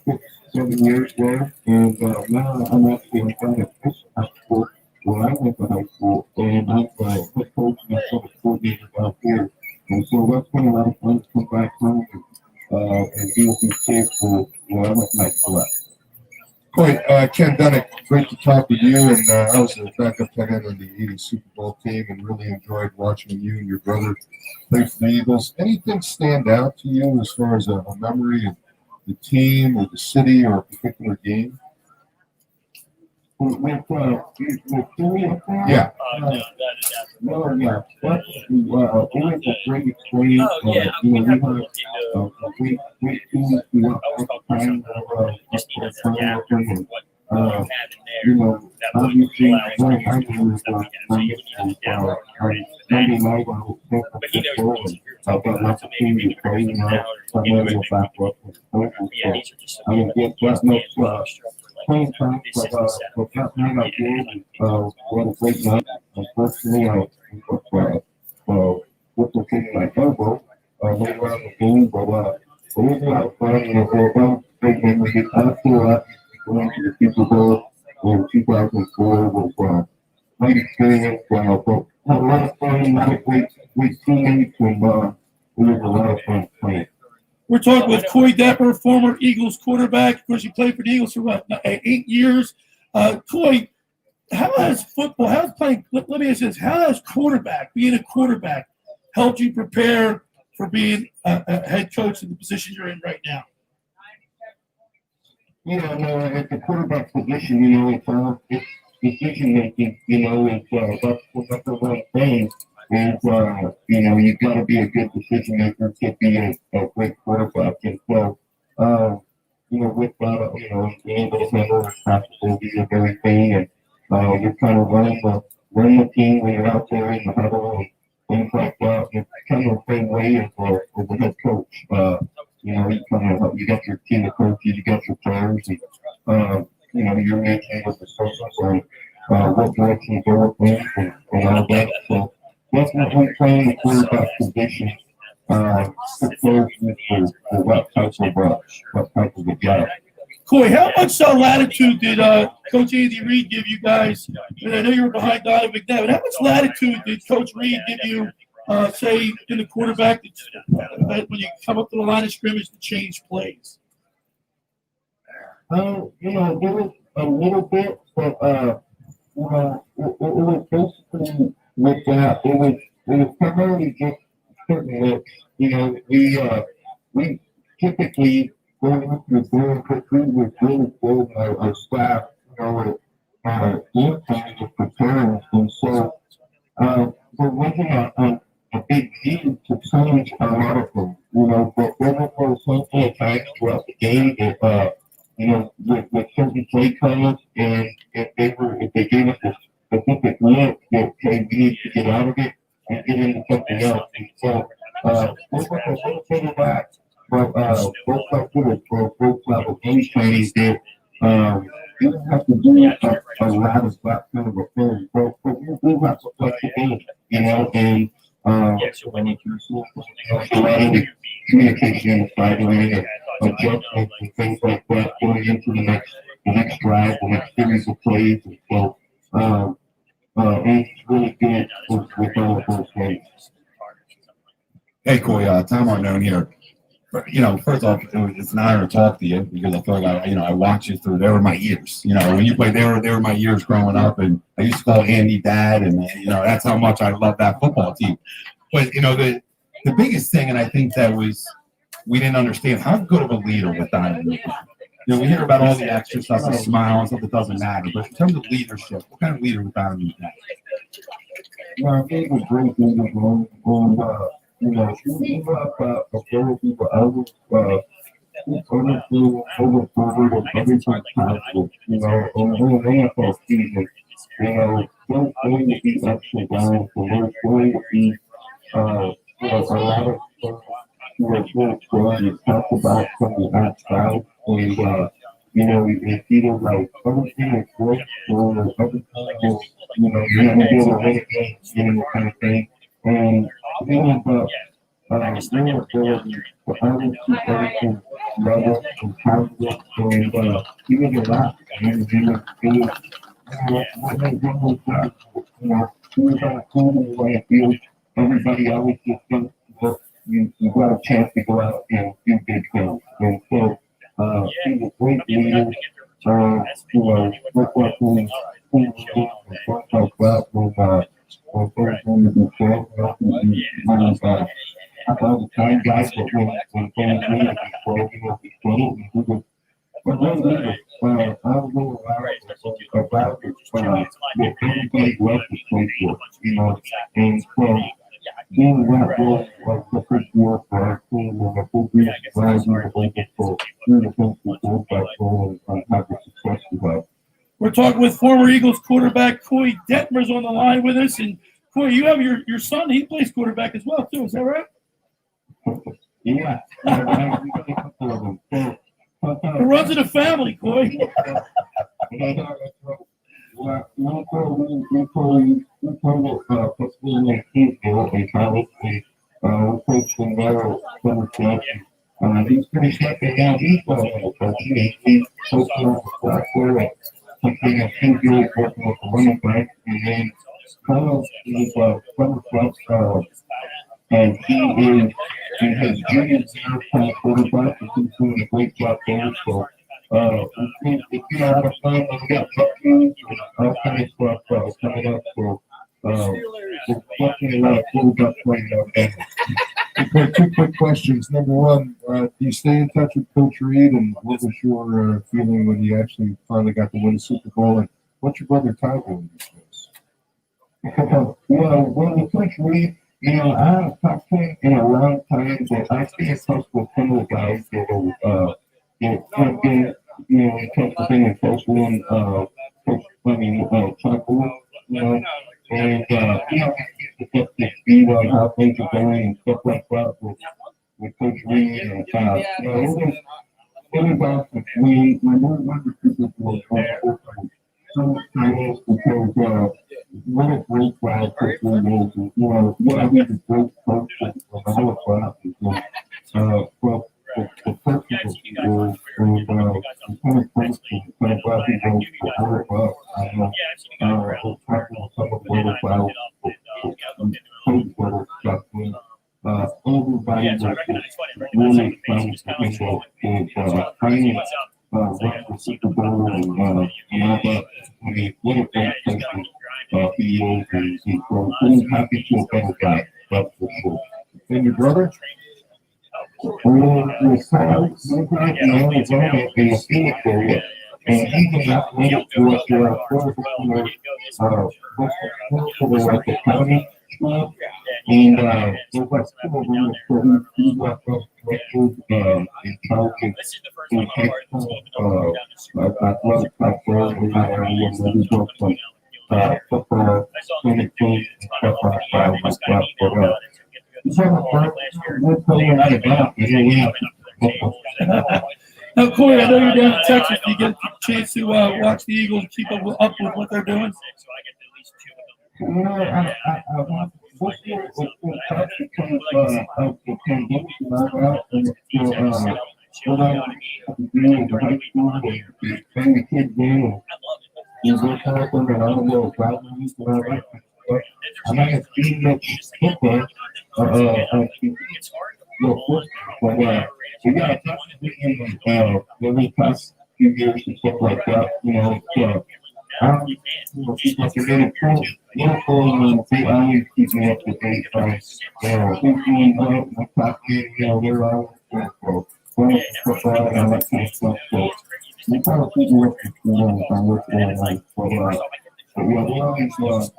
6-7 years there. And now I'm actually in front of this high school where I went to high school, and I'm head coach and I'm coordinator down here. And so that's been a lot of fun to come back home and be with these kids who I went to high school at. Coy, Ken Dunnick, great to talk with you. And I was a backup tight end on the 80 Super Bowl team and really enjoyed watching you and your brother play for the Eagles. Anything stand out to you as far as a memory of the team or the city or a particular game? Yeah. No, yeah. That's it was a great experience. Oh, yeah. You know, we had a great team throughout the time you know, obviously, one of my games was Monday night on the football. I've got lots of teams to play, you know, primarily with back up with coaches. So I didn't get that much playing time, but that night I did. What a great night. Unfortunately, I with the thing my elbow later on in the game, but it was a lot of fun. You know, for great memories. After going to the Super Bowl in 2004 was great experience. But had a lot of fun, a lot of great teammates, and it was a lot of fun playing. We're talking with Coy Detmer, former Eagles quarterback. Of course, you played for the Eagles for about 8 years. Coy, how has playing, let me ask you this, how has being a quarterback, helped you prepare for being a head coach in the position you're in right now? You know, at the quarterback position, you know, it's decision making, you know, that's the right thing. And, you know, you've got to be a good decision maker to be a great quarterback. And so, you know, with that, you know, being able to handle responsibility of everything, and you're kind of running the team when you're out there in the huddle and things like that. It's kind of the same way as a head coach. You know, you got your team of coaches, you got your players, and you know, you're making with the social and what direction to go with and all that. So definitely playing the quarterback position prepares you for what type of a job. Coy, how much latitude did Coach Andy Reid give you guys? And I know you were behind Donovan McNabb, but how much latitude did Coach Reid give you, say, in the quarterback when you come up to the line of scrimmage to change plays? You know, there was a little bit, but you know, it was basically with that. It was primarily just certain looks. You know, we typically going into the door because we were really building our staff. You know, their plan is preparing. And so there wasn't a big need to change a lot of them. You know, but there were plenty of times throughout the game that, you know, with certain play calls, and if they gave us a specific look that hey, we need to get out of it and get into something else. And so both of us will take it back, but both of us both level game planning that you don't have to do a lot of that kind of a thing, but we do have to play the game, you know, and when you can see a lot of the communication on the sideline and adjustments and things like that going into the next drive, the next series of plays, and so it's really good with all of those things. Hey, Coy, Tom Arnone here. You know, first off, it's an honor to talk to you because I feel like I watched you through. They were my years. You know, when you played, they were my years growing up, and I used to call Andy Dad, and you know that's how much I love that football team. But you know, the biggest thing, and I think that was we didn't understand how good of a leader was Donovan. You know, we hear about all the extra stuff, the smile and stuff that doesn't matter, but in terms of leadership, what kind of leader was Donovan? Yeah, I think it was great leader, you know, he was ability for others, overflow, and everything possible, you know, and when NFL season, you know, there's going to be ups and downs, and there's going to be, you know, a lot of things really good to talk about from the outside, and, you know, it's either like everything is great, or everything is, you know, you're going to be able to win a game, you know, kind of thing, and, you know, their ability for others to everything level and positive, and even the last and he was on the way of field. Everybody always just thinks that you got a chance to go out and do big things. And so he's a great leader. You know, look like he's and stuff like that when things need to be said, all the time, guys, but when things need to be said, we do it. But then I was going about it, that everybody loves to play for, you know, and so being that role was the first year for our team, and the full reason why we were able to do the things we did back then and have the success we had. We're talking with former Eagles quarterback Coy Detmer's on the line with us, and Coy, you have your son. He plays quarterback as well too. Is that right? Yeah. It runs in the family, Coy. He's pretty happy now. He's something that he's really working with the running back, and then Carlos is and he is in his junior year playing quarterback, and he's doing a great job there. So it's been a lot of fun. We got puppies and all kinds of stuff coming up. So there's definitely a lot of cool stuff playing out there. Okay, two quick questions. Number one, do you stay in touch with Coach Reed, and what was your feeling when you actually finally got to win the Super Bowl? And what's your brother Ty doing these days? Well, when we Coach Reed, you know, I haven't talked to him in a long time, but I stay in touch with some of the guys that have been, you know, in touch with him and Coach Boone, you know, and, you know, to get the speed on how things are going and stuff like that with Coach Reed and, you know, it was awesome. My mom wanted to do it so much time because, what a great guy Coach Reed is, and, you know, yeah, he's a great coach, and I know it's awesome. Well, the person that he is, and the kind of person, kind of glad he goes to work up. I know, we're talking to some of the other guys, coach better stuff, and everybody was really excited to get training, run the Super Bowl, and all that. I mean, what a great person he is, and he's really happy to have been a guy, that's for sure. And your brother? We're in Arizona in the Phoenix area. And he can make it to us for the local county school. And we're like some of them, so he's like intelligent and athletic type players in that area. So he does like football, anything, stuff like that. But he's having fun. We're playing out of that. And then we have Now, Coy, I know you're down in Texas. Do you get a chance to watch the Eagles, keep up with what they're doing? you know, I want this year it's been tough because of the pandemic and all that, and when I beginning of high school and bring the kids in and we're talking and all the little rivalries and all that. But I might have seen much football, but we got a tough weekend the past few years and stuff like that, you know. People can get it cool. They always keep me up to date. Who's doing what, what's happening, you know, they're always playing football and all that kind of stuff. So we kind of keep me up to date on what's going on. But yeah, we're always looking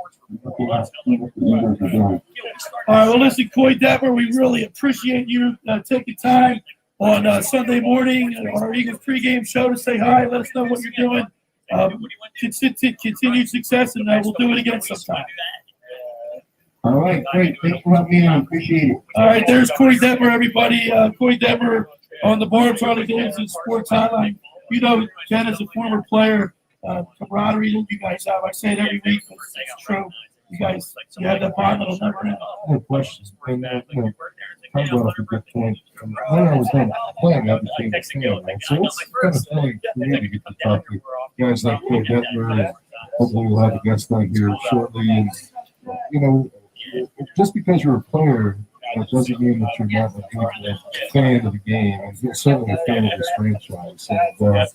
at what the Eagles are doing. All right, well, listen, Coy Detmer, we really appreciate you taking time on Sunday morning on our Eagles pregame show to say hi, let us know what you're doing. Continued success, and we'll do it again sometime. All right, great. Thanks for having me on. Appreciate it. All right, there's Coy Detmer, everybody. Coy Detmer on the Barn Charlie Davidson Sports Hotline. You know, Ken is a former player, camaraderie that you guys have. I say it every week, but it's true. You have that bond that'll never end. No questions. And, I brought up a good point. When I was done playing, I became a fan. So it's kind of funny for me to get to talk to guys like Coy Detmer, and hopefully we'll have a guest on here shortly. And, you know, just because you're a player, it doesn't mean that you're not a fan of the game. And you're certainly a fan of this franchise. And,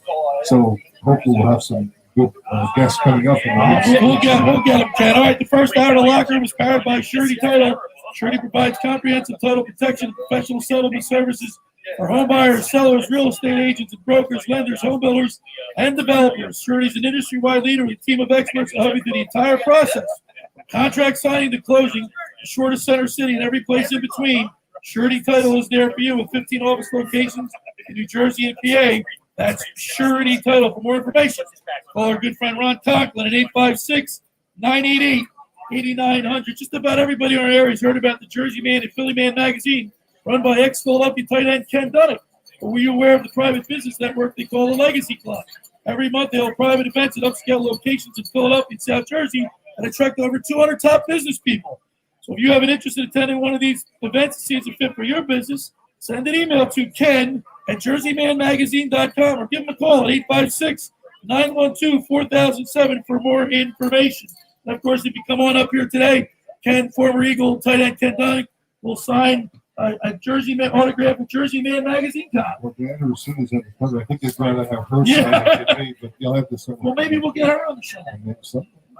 so hopefully we'll have some good guests coming up. We'll get them, Ken. All right, the first hour of the locker room is powered by Surety Title. Surety provides comprehensive title protection and professional settlement services for home buyers, sellers, real estate agents, and brokers, lenders, home builders, and developers. Surety is an industry-wide leader with a team of experts that help you through the entire process. From contract signing to closing, the shortest center city and every place in between. Surety Title is there for you with 15 office locations in New Jersey and PA. That's Surety Title. For more information, call our good friend Ron Conklin at 856-988-8900. Just about everybody in our area has heard about the Jersey Man and Philly Man magazine, run by ex-Philadelphia tight end Ken Dunnick. But were you aware of the private business network they call the Legacy Club? Every month they hold private events at upscale locations in Philadelphia and South Jersey and attract over 200 top business people. So if you have an interest in attending one of these events and see it's a fit for your business, send an email to ken@jerseymanmagazine.com or give them a call at 856-912-4007 for more information. And of course, if you come on up here today, Ken, former Eagle tight end Ken Dunnick, will sign a Jersey Man autograph with Jersey Man magazine copy. Well, Diana Rousseau's at the cover. I think they'd rather have her sign it today, but you'll have to send. Well, maybe we'll get her on the show.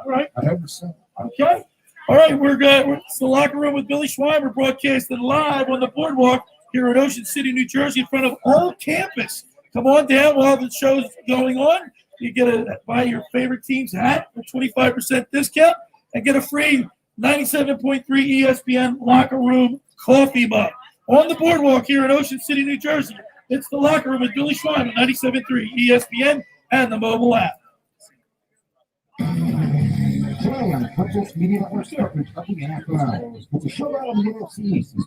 All right. I have to send. Okay. All right, we're good. It's the locker room with Billy Schweimer, broadcasting live on the boardwalk here in Ocean City, New Jersey, in front of all campus. Come on down while the show's going on. You get buy your favorite team's hat for 25% discount and get a free 97.3 ESPN locker room coffee mug. On the boardwalk here in Ocean City, New Jersey, it's the locker room with Billy Schweimer, 97.3 ESPN and the mobile app. Today on the Purchase Media Network, with the showdown of the NFC East is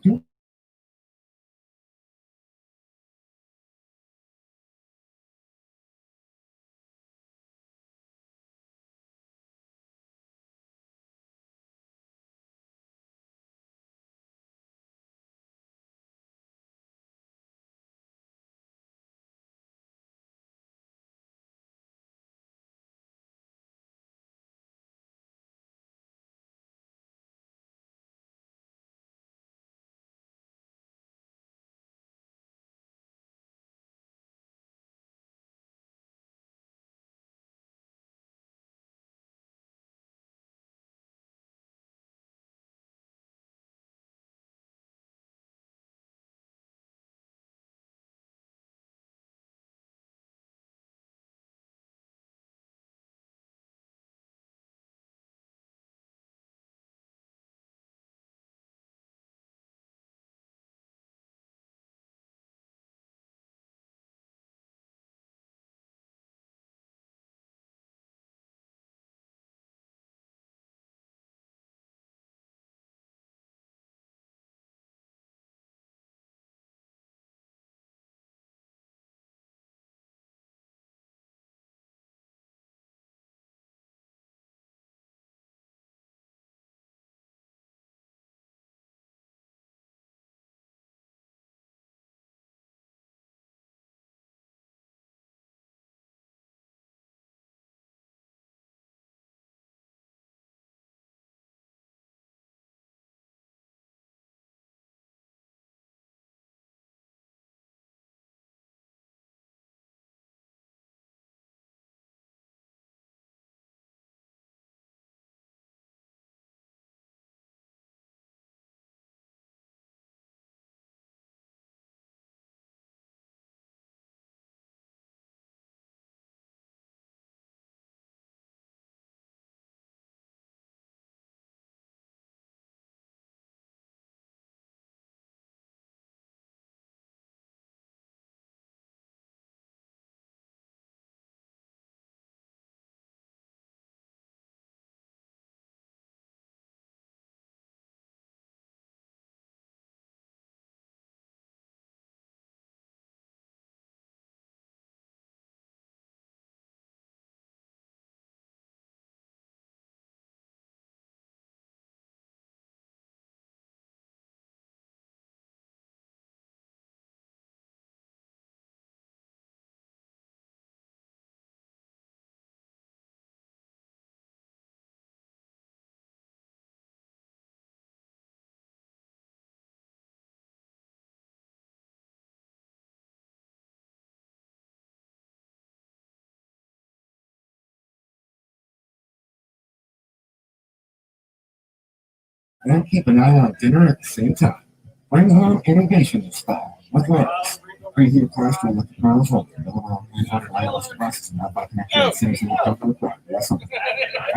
and keep an eye on dinner at the same time. Bring home innovation in style with Lowe's. Preheat cholesterol with the pearls home. Available on 800 wireless devices and not connected. Samsung will come with product.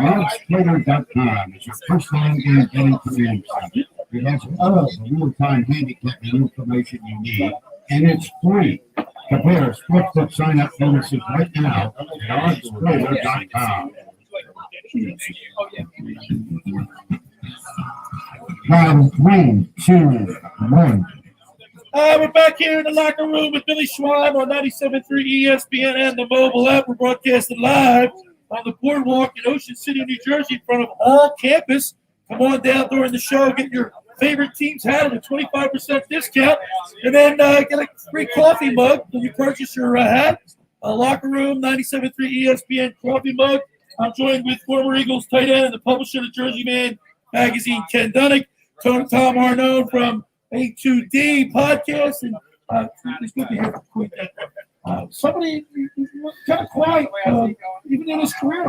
Lowe'sTrader.com is your personal betting community site. It has all of the real-time handicapping information you need, and it's free. Compare sportsbook sign-up bonuses right now at Lowe'sTrader.com. Round 3, 2, 1. We're back here in the locker room with Billy Schwab on 97.3 ESPN and the mobile app. We're broadcasting live on the boardwalk in Ocean City, New Jersey, in front of all campus. Come on down during the show, get your favorite team's hat at a 25% discount, and then get a free coffee mug when you purchase your hat. Locker room, 97.3 ESPN coffee mug. I'm joined with former Eagles tight end and the publisher of the Jersey Man magazine, Ken Dunnick, Tom Arnone from A2D podcast, and it's good to hear from Coy Detmer. Somebody kind of quiet, even in his career.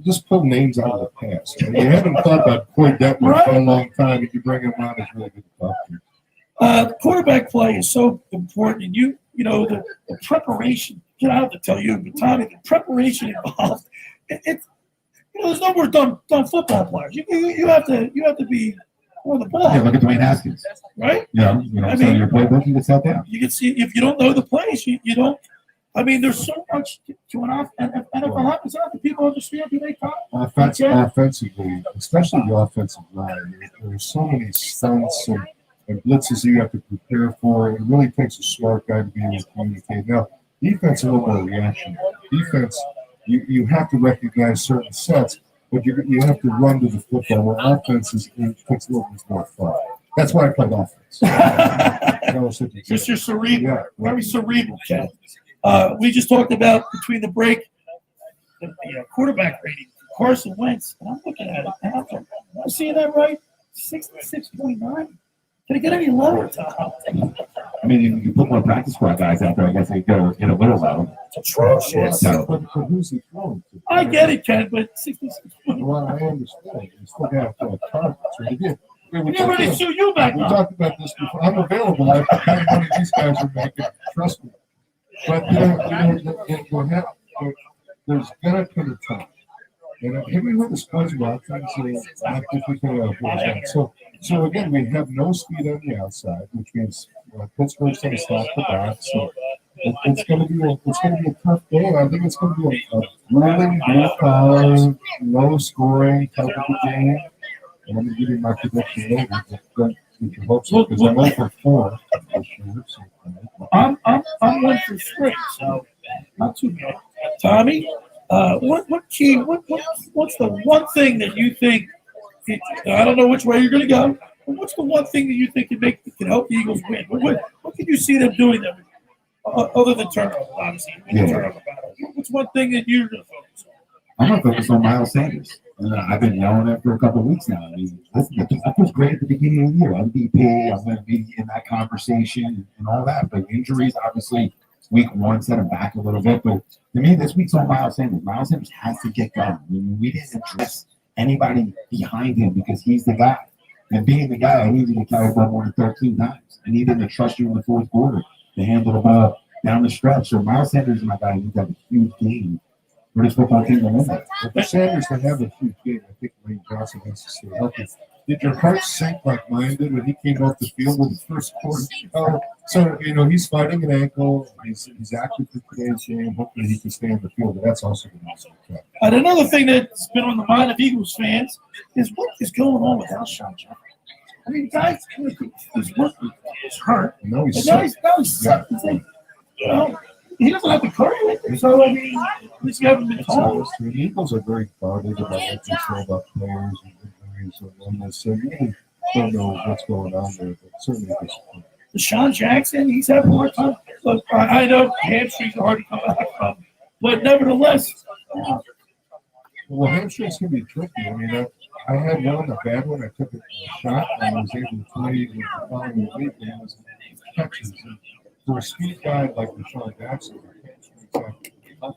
Just pull names out of the past. I mean, you haven't thought about Coy Detmer for a long time. If you bring him on, it's really good to talk to you. The quarterback play is so important, and you know the preparation. I have to tell you, but Tommy, the preparation involved. It's there's no more dumb football players. You have to be on the ball. Yeah, look at Dwayne Haskins. Right? Yeah, so your playbook, you can set down. You can see if you don't know the plays, you don't. I mean, there's so much to an off, and if it happens, people understand who they call. Offensively, especially the offensive line, there's so many stunts and blitzes you have to prepare for. It really takes a smart guy to be able to communicate. Now, defense is a little more reaction. Defense, you have to recognize certain sets, but you have to run to the football. Where offense takes a little bit more fun. That's why I played offense. Just your cerebral, very cerebral cat. We just talked about between the break the quarterback rating, Carson Wentz, and I'm looking at it, and am I seeing that right? 66.9. Can it get any lower, Tom? I mean, you put more practice squad guys out there. I guess they go get a little low. It's atrocious. But who's he throwing to? I get it, Ken, but 66. Well, I understand. You still got targets. Right? We're ready to sue you back We up. talked about this before. I'm available. I the kind of money these guys are making. Trust me. But there's gonna come a time. And have you heard the SpongeBob thing? So again, we have no speed on the outside, which means Pittsburgh's going to stop the back. So it's going to be a tough day. I think it's going to be a grueling, blue-collar, low-scoring type of a game. And I'm going to give you my prediction later. But you can hope so, because I'm 0 for 4 this year. So, I'm 1 for 3, so not too bad. Tommy, what's the one thing that you think? I don't know which way you're going to go, but what's the one thing that you think can help the Eagles win? What can you see them doing that other than turnover? Obviously, turnover battle. What's one thing that you're going to focus on? I'm going to focus on Miles Sanders. I've been yelling it for a couple of weeks now. I mean, listen, that was great at the beginning of the year. MVP, I'm going to be in that conversation and all that. But injuries, obviously, week 1 set him back a little bit. But to me, this week's on Miles Sanders. Miles Sanders has to get going. I mean, we didn't address anybody behind him because he's the guy. And being the guy, I needed to carry the ball more than 13 times. I needed to trust you in the fourth quarter to handle the ball down the stretch. So Miles Sanders is my guy. He's got a huge game for this football team to win that. But for Sanders to have a huge game, I think Lane Johnson has to stay healthy. Did your heart sink like mine did when he came off the field with the first quarter? So, he's fighting an ankle. He's active for today's game. Hopefully he can stay on the field, but that's also going to be tough. And another thing that's been on the mind of Eagles fans is what is going on with Alshon Jeffrey. I mean, the guy is hurt. No, he's now sick. he's sick. He's like, he doesn't have the courage. So, I mean, at least you haven't been told. The Eagles are very guarded about what they say about players and injuries and illness. So you really don't know what's going on there, but certainly disappointing. Deshaun Jackson, he's having more time. Look, I know hamstrings are hard to come back from, but nevertheless. Well, hamstrings can be tricky. I mean, I had one, a bad one. I took a shot and I was able to play the following week, and it was Texas. And for a speed guy like Deshaun Jackson, hamstrings have to be tough.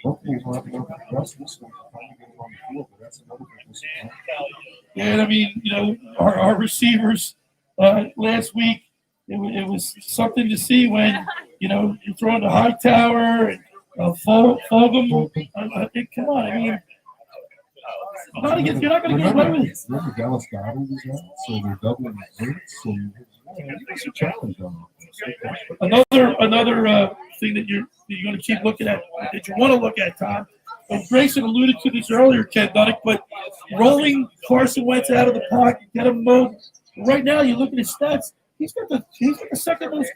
Hopefully, he'll have enough rest this week to finally get him on the field, but that's another big disappointment. And I mean, our receivers last week, it was something to see when, you're throwing to Hightower and Fulgham. Come on, I mean, you're not going to get away with it. Remember Dallas Goddard is out, so they're doubling the rates, and it's a challenge on that. Another thing that you're going to keep looking at, that you want to look at, Tom, and Grayson alluded to this earlier, Ken Dunnick, but rolling Carson Wentz out of the pocket, get him moved. Right now, you look at his stats. He's got the second most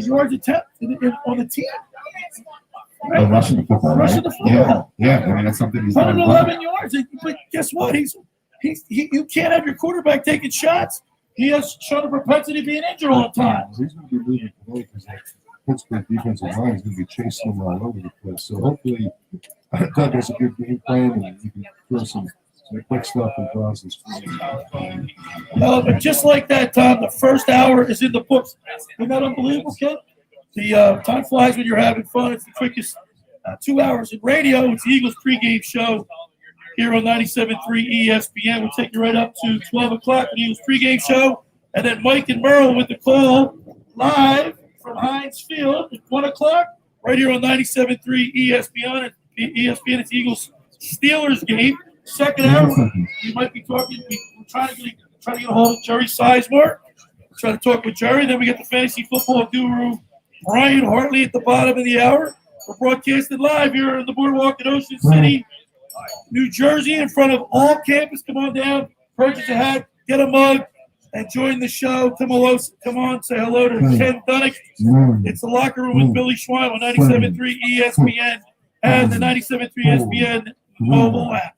yards attempt on the team. Right? Rushing the football. Rushing the football. Yeah. I mean, that's something he's done. 111 yards. But guess what? You can't have your quarterback taking shots. He has shown a propensity to being injured all the time. He's going to be moving today because that Pittsburgh defensive line is going to be chasing him all over the place. So hopefully, Doug has a good game plan and you can throw some quick stuff and draws his. But just like that, Tom, the first hour is in the books. Isn't that unbelievable, Ken? The time flies when you're having fun. It's the quickest 2 hours in radio. It's the Eagles pregame show here on 97.3 ESPN. We'll take you right up to 12 o'clock, the Eagles pregame show. And then Mike and Merle with the call live from Heinz Field at 1 o'clock, right here on 97.3 ESPN. ESPN, it's Eagles Steelers game. Second hour, we might be talking. We're trying to get a hold of Jerry Sizemore. We're trying to talk with Jerry. Then we get the fantasy football guru Brian Hartley at the bottom of the hour. We're broadcasting live here on the boardwalk in Ocean City, New Jersey, in front of all campus. Come on down, purchase a hat, get a mug, and join the show. Come on, say hello to Ken Dunnick. It's the locker room with Billy Schwein on 97.3 ESPN and the 97.3 ESPN mobile app.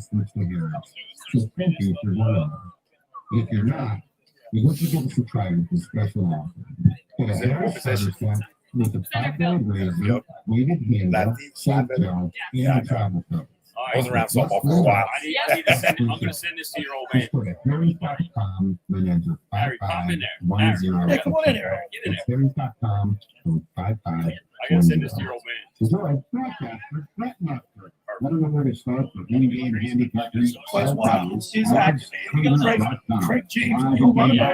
switch to heroes. So thank you for one of them. If you're not, we hope you give us a try with this special offer. Get a Harris starter set with a $5 gravy, weighted handle, soft gel, and a travel coat. I was around softball for a while. I need to send it. I'm going to send this to your old man. Just go to harry.com and enter Harry, pop in there. 5510. Yeah, come on in here. Get in It's there. harry.com and I got to send this to your old man. Enjoy Broadcaster Brett Knopfler. I don't know where to start, but in-game handicap research. Plus one is activated. Craig James, you want to buy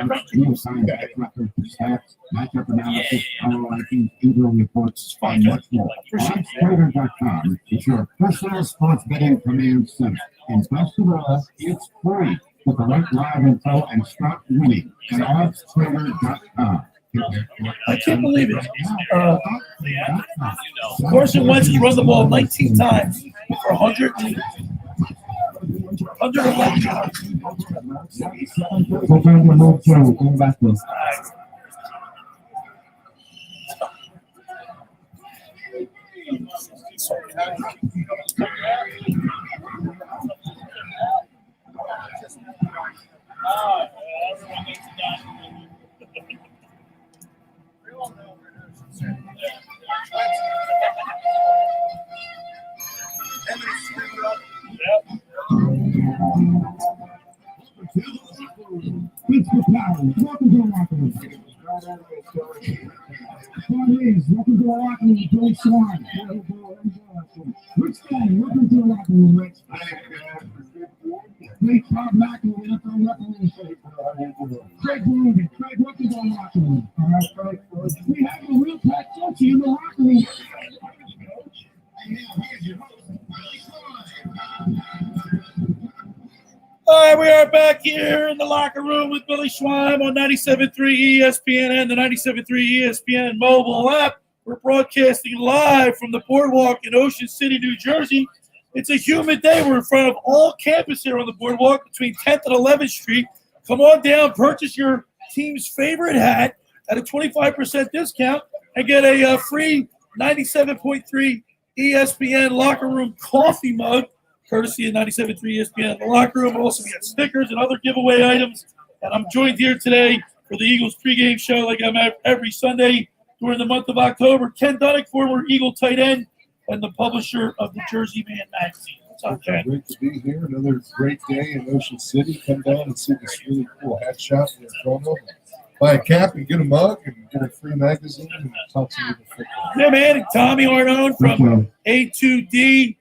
Matchup analysis, power rankings, injury reports, and much more. OddsTrader.com is your personal sports betting command center. And best of all, it's free. With the right live info and start winning at OddsTrader.com. I can't believe it. Carson Wentz has run the ball 19 times for 111 yards. Welcome to our locker room. Welcome to our locker room, Billy Swan. Rich Gang, welcome to our locker room, Rich. Great Bob Mackel, NFL referee. Craig Logan, Craig, welcome to our locker room. All right, Craig. We have a real packed coach in the locker room. All right, we are back here in the locker room with Billy Schweim on 97.3 ESPN and the 97.3 ESPN mobile app. We're broadcasting live from the boardwalk in Ocean City, New Jersey. It's a humid day. We're in front of all campus here on the boardwalk between 10th and 11th Street. Come on down, purchase your team's favorite hat at a 25% discount and get a free 97.3 ESPN locker room coffee mug, courtesy of 97.3 ESPN in the locker room. Also, we got stickers and other giveaway items. And I'm joined here today for the Eagles pregame show like I'm at every Sunday during the month of October. Ken Dunnick, former Eagle tight end and the publisher of the Jersey Man magazine. What's up, Ken? Great to be here. Another great day in Ocean City. Come down and see this really cool hat shop in promo. Buy a cap and get a mug and get a free magazine and talk to you about football. Yeah, man. And Tommy Arnone from A2D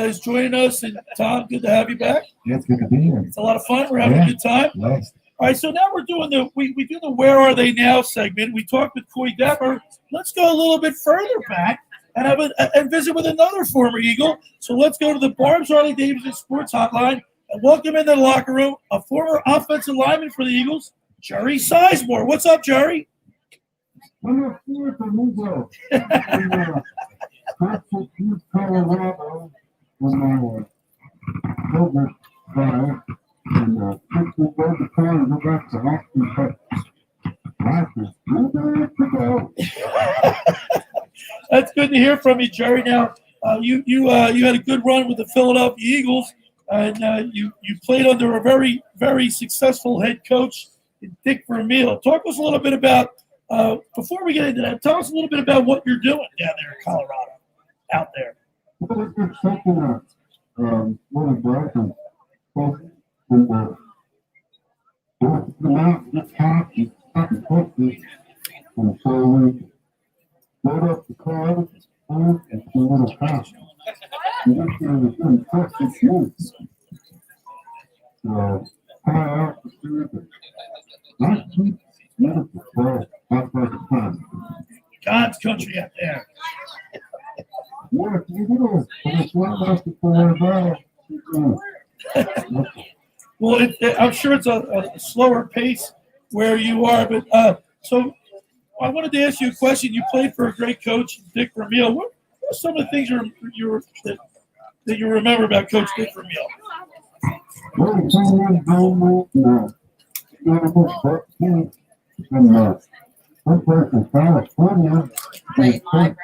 is joining us. And Tom, good to have you back. Yeah, it's good to be here. It's a lot of fun. We're having a good time. Nice. All right, so now we're doing we do the Where Are They Now segment. We talked with Coy Detmer. Let's go a little bit further back and visit with another former Eagle. So let's go to the Barb's Harley-Davidson Sports Hotline and welcome into the locker room a former offensive lineman for the Eagles, Jerry Sizemore. What's up, Jerry? I'm a fourth amigo. Colorado was my favorite guy. And since we go to Colorado, we got to Austin, Texas. Life is good to go. That's good to hear from you, Jerry. Now, you had a good run with the Philadelphia Eagles, and you played under a very, very successful head coach, Dick Vermeil. Talk to us a little bit about, before we get into that, tell us a little bit about what you're doing down there in Colorado, out there. Well, it's something that one of the folks in the mountain, the top, and something posted, and so we load up the car, and a little house. And this year was in Texas youth. So, high altitude, nice, beautiful, so that's like a fun. God's country out there. Yeah, you know, it's one less before Well, I'm sure it's a slower pace where you are, but so I wanted to ask you a question. You played for a great coach, Dick Vermeil. What are some of the things that you remember about Coach Dick Vermeil? One place in California, they take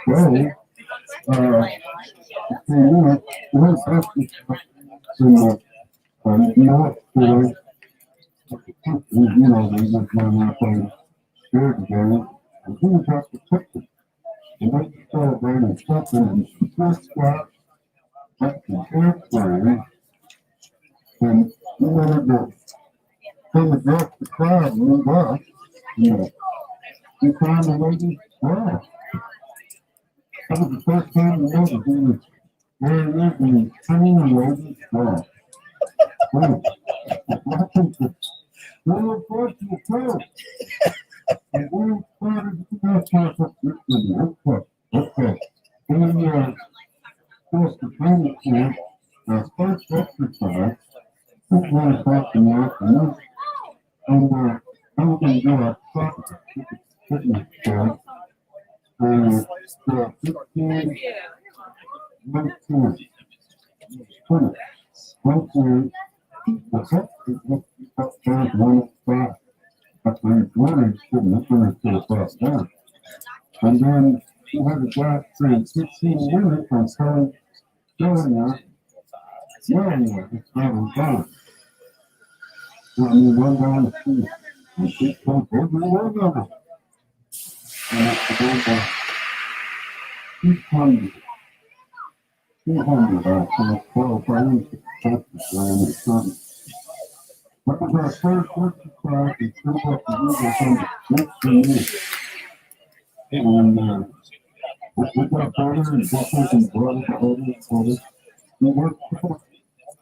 Not for, you know, they just run out and scared together. And he was out to touch it. And they celebrated something and she just got up to airplane. And you know, the dress the crowd moved up. You know, he found the lady wow. That was the first time he ever he was wearing it and singing the lady wow. Wow. I think that they were forced to go. And we started to go to the okay. And forced to training camp, our first exercise, 6 o'clock in the afternoon. And I was going to go outside fitness camp. And 15, 19, 20, 22, the heck is up down 1 o'clock. After he's running, shouldn't have to the first down. And then he had a guy saying 16 minutes and started showing us, yeah, it's not done. So I mean, run down the street and she told everyone of it. And it's the whole guy. 200 after 12 hours of practice around the sun. That was our first exercise. We filled up the Eagles on the 15 minutes. And we got better and better and better. We worked hard.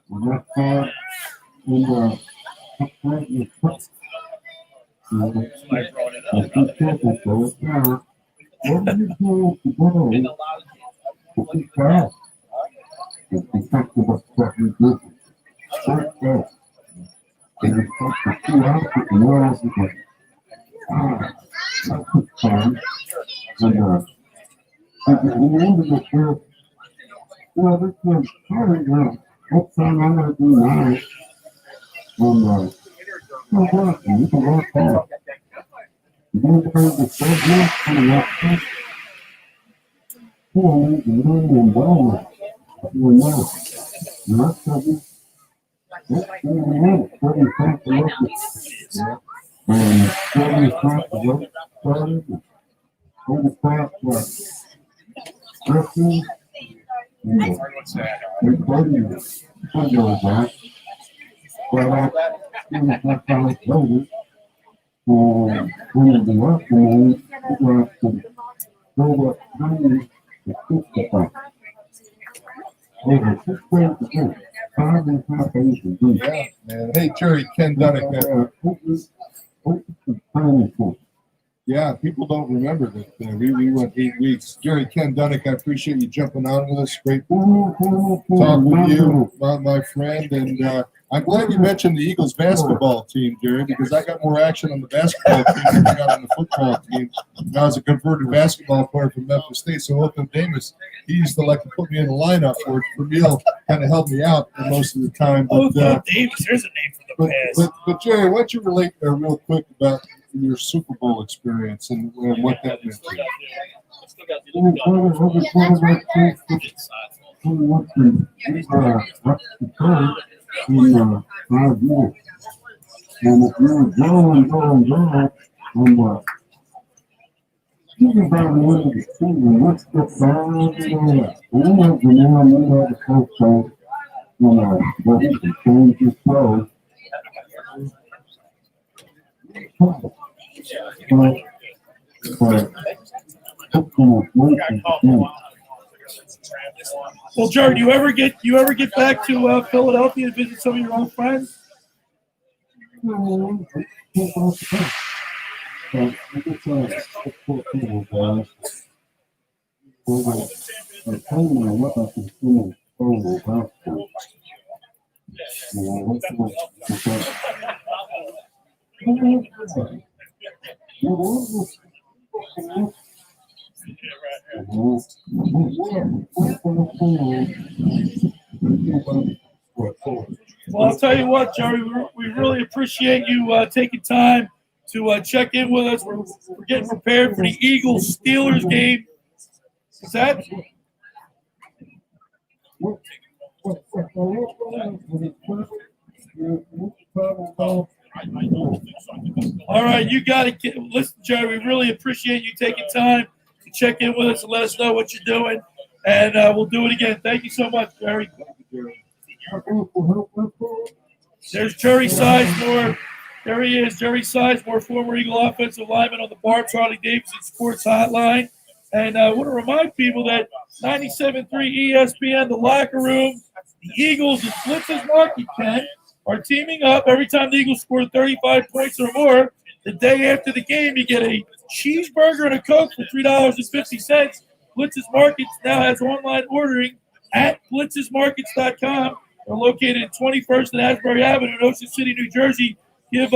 We worked hard. And we put what do you do today to be proud? It's because of what we do. First day. And it's just 2 hours and more hours again. That was fun. And at the end of the trip, well, this was hard. Next time I'm going to do now. And you can work hard. You don't have the subject and the option. You don't need to learn the environment. You're not. You're not subject. That's what you want. What do you think the look is? And what do you think the look started? What do you think the dressing? Everybody is that. But that's how it's voted. When the afternoon, you have to go up higher to 65. Over 6 days a day, 5.5 days a week. Yeah, man. Hey, Jerry, Ken Dunnick. Yeah, people don't remember that. We went 8 weeks. Jerry, Ken Dunnick, I appreciate you jumping on with us. Great talk with you, my friend. And I'm glad you mentioned the Eagles basketball team, Jerry, because I got more action on the basketball team than I got on the football team. And I was a converted basketball player from Memphis State, so Wilton Davis, he used to like to put me in the lineup for Neil, kind of helped me out most of the time. But, Davis, there's a name for the past. But Jerry, why don't you relate real quick about your Super Bowl experience and what that meant to you? In 5 years. And if you're going, and even by the end of the season, let's get down there. We don't know the coach, so, but he can change his clothes. Well, Jared, you ever get back to Philadelphia to visit some of your own friends? Well, I'll tell you what, Jerry, we really appreciate you taking time to check in with us. We're getting prepared for the Eagles-Steelers game. What's that? All right, you got to listen, Jerry. We really appreciate you taking time to check in with us and let us know what you're doing. And we'll do it again. Thank you so much, Jerry. There's Jerry Sizemore. There he is, Jerry Sizemore, former Eagle offensive lineman on the Barb's Harley-Davidson Sports Hotline. And I want to remind people that 97.3 ESPN, the locker room, the Eagles and Blitz's Market Ken are teaming up. Every time the Eagles score 35 points or more, the day after the game, you get a cheeseburger and a Coke for $3.50. Blitz's Markets now has online ordering at blitzesmarkets.com. They're located at 21st and Asbury Avenue in Ocean City, New Jersey. Give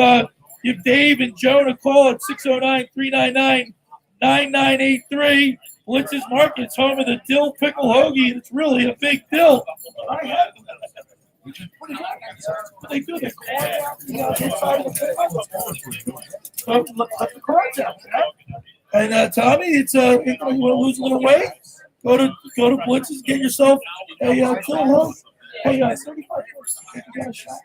Dave and Joan a call at 609-399-9983. Blitz's Markets, home of the dill pickle hoagie. It's really a big dill. I have them. What they do? They call out the inside of the pickle. So let the cards out, man. And Tommy, it's you want to lose a little weight? Go to Blitz's, get yourself a kill hoagie. Hey, 35 points. You got a shot.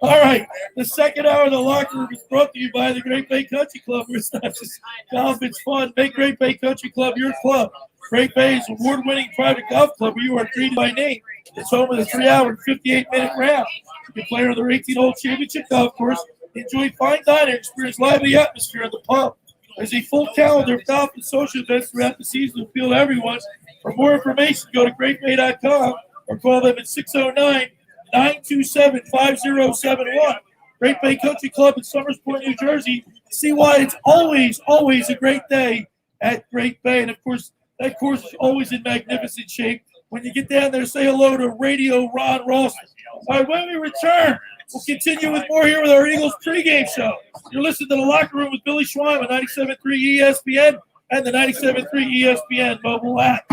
All right. The second hour of the locker room is brought to you by the Great Bay Country Club, where it's not just golf, it's fun. Make Great Bay Country Club your club. Great Bay's award-winning private golf club where you are greeted by name. It's home of the 3-hour and 58-minute round. You can play on their 18-hole championship golf course, enjoy fine dining, experience lively atmosphere in the pub. There's a full calendar of golf and social events throughout the season to appeal to everyone. For more information, go to greatbay.com or call them at 609-927-5071. Great Bay Country Club in Summers Point, New Jersey. See why it's always, always a great day at Great Bay. And, of course, that course is always in magnificent shape. When you get down there, say hello to Radio Ron Ralston. All right, when we return, we'll continue with more here with our Eagles pregame show. You're listening to The Locker Room with Billy Schwein on 97.3 ESPN and the 97.3 ESPN mobile app.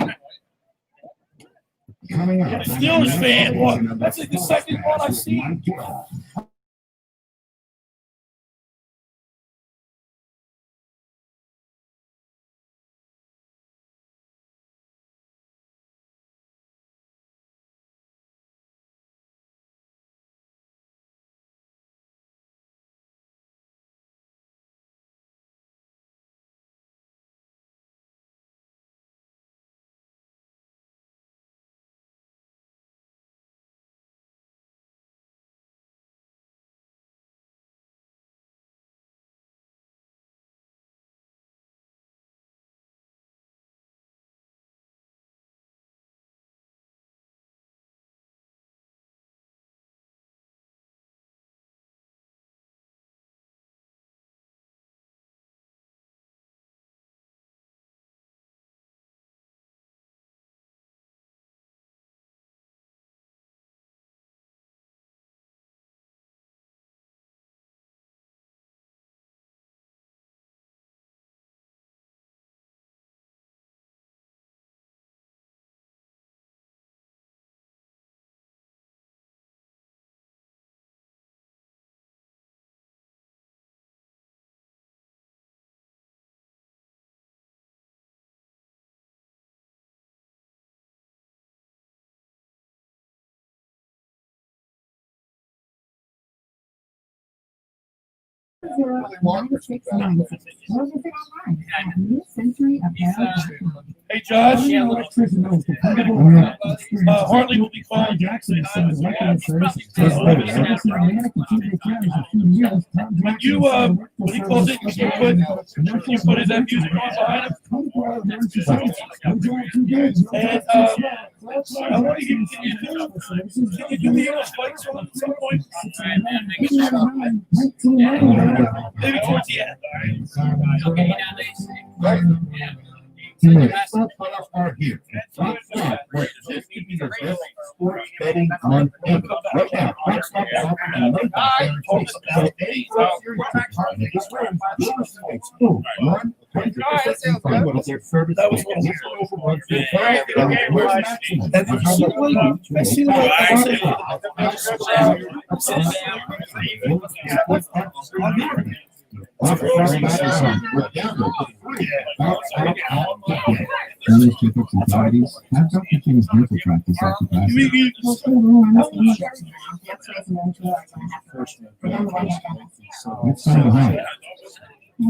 Steelers fan, one. That's like the second one I've seen. Hey, Josh. Hartley will be calling Jackson. When you when he calls it, you put in that music on behind him. And I want to give you, can you do the Eagles fight song at some point? Maybe towards the end. Playoffs are here. Right now, this could be the best sports betting on ever. Right now, let's stop and make any series department this room. Boom, 100% with their service. That was Training checkups and parties. Have Dr. King's dental practice after classes. Let's find out. The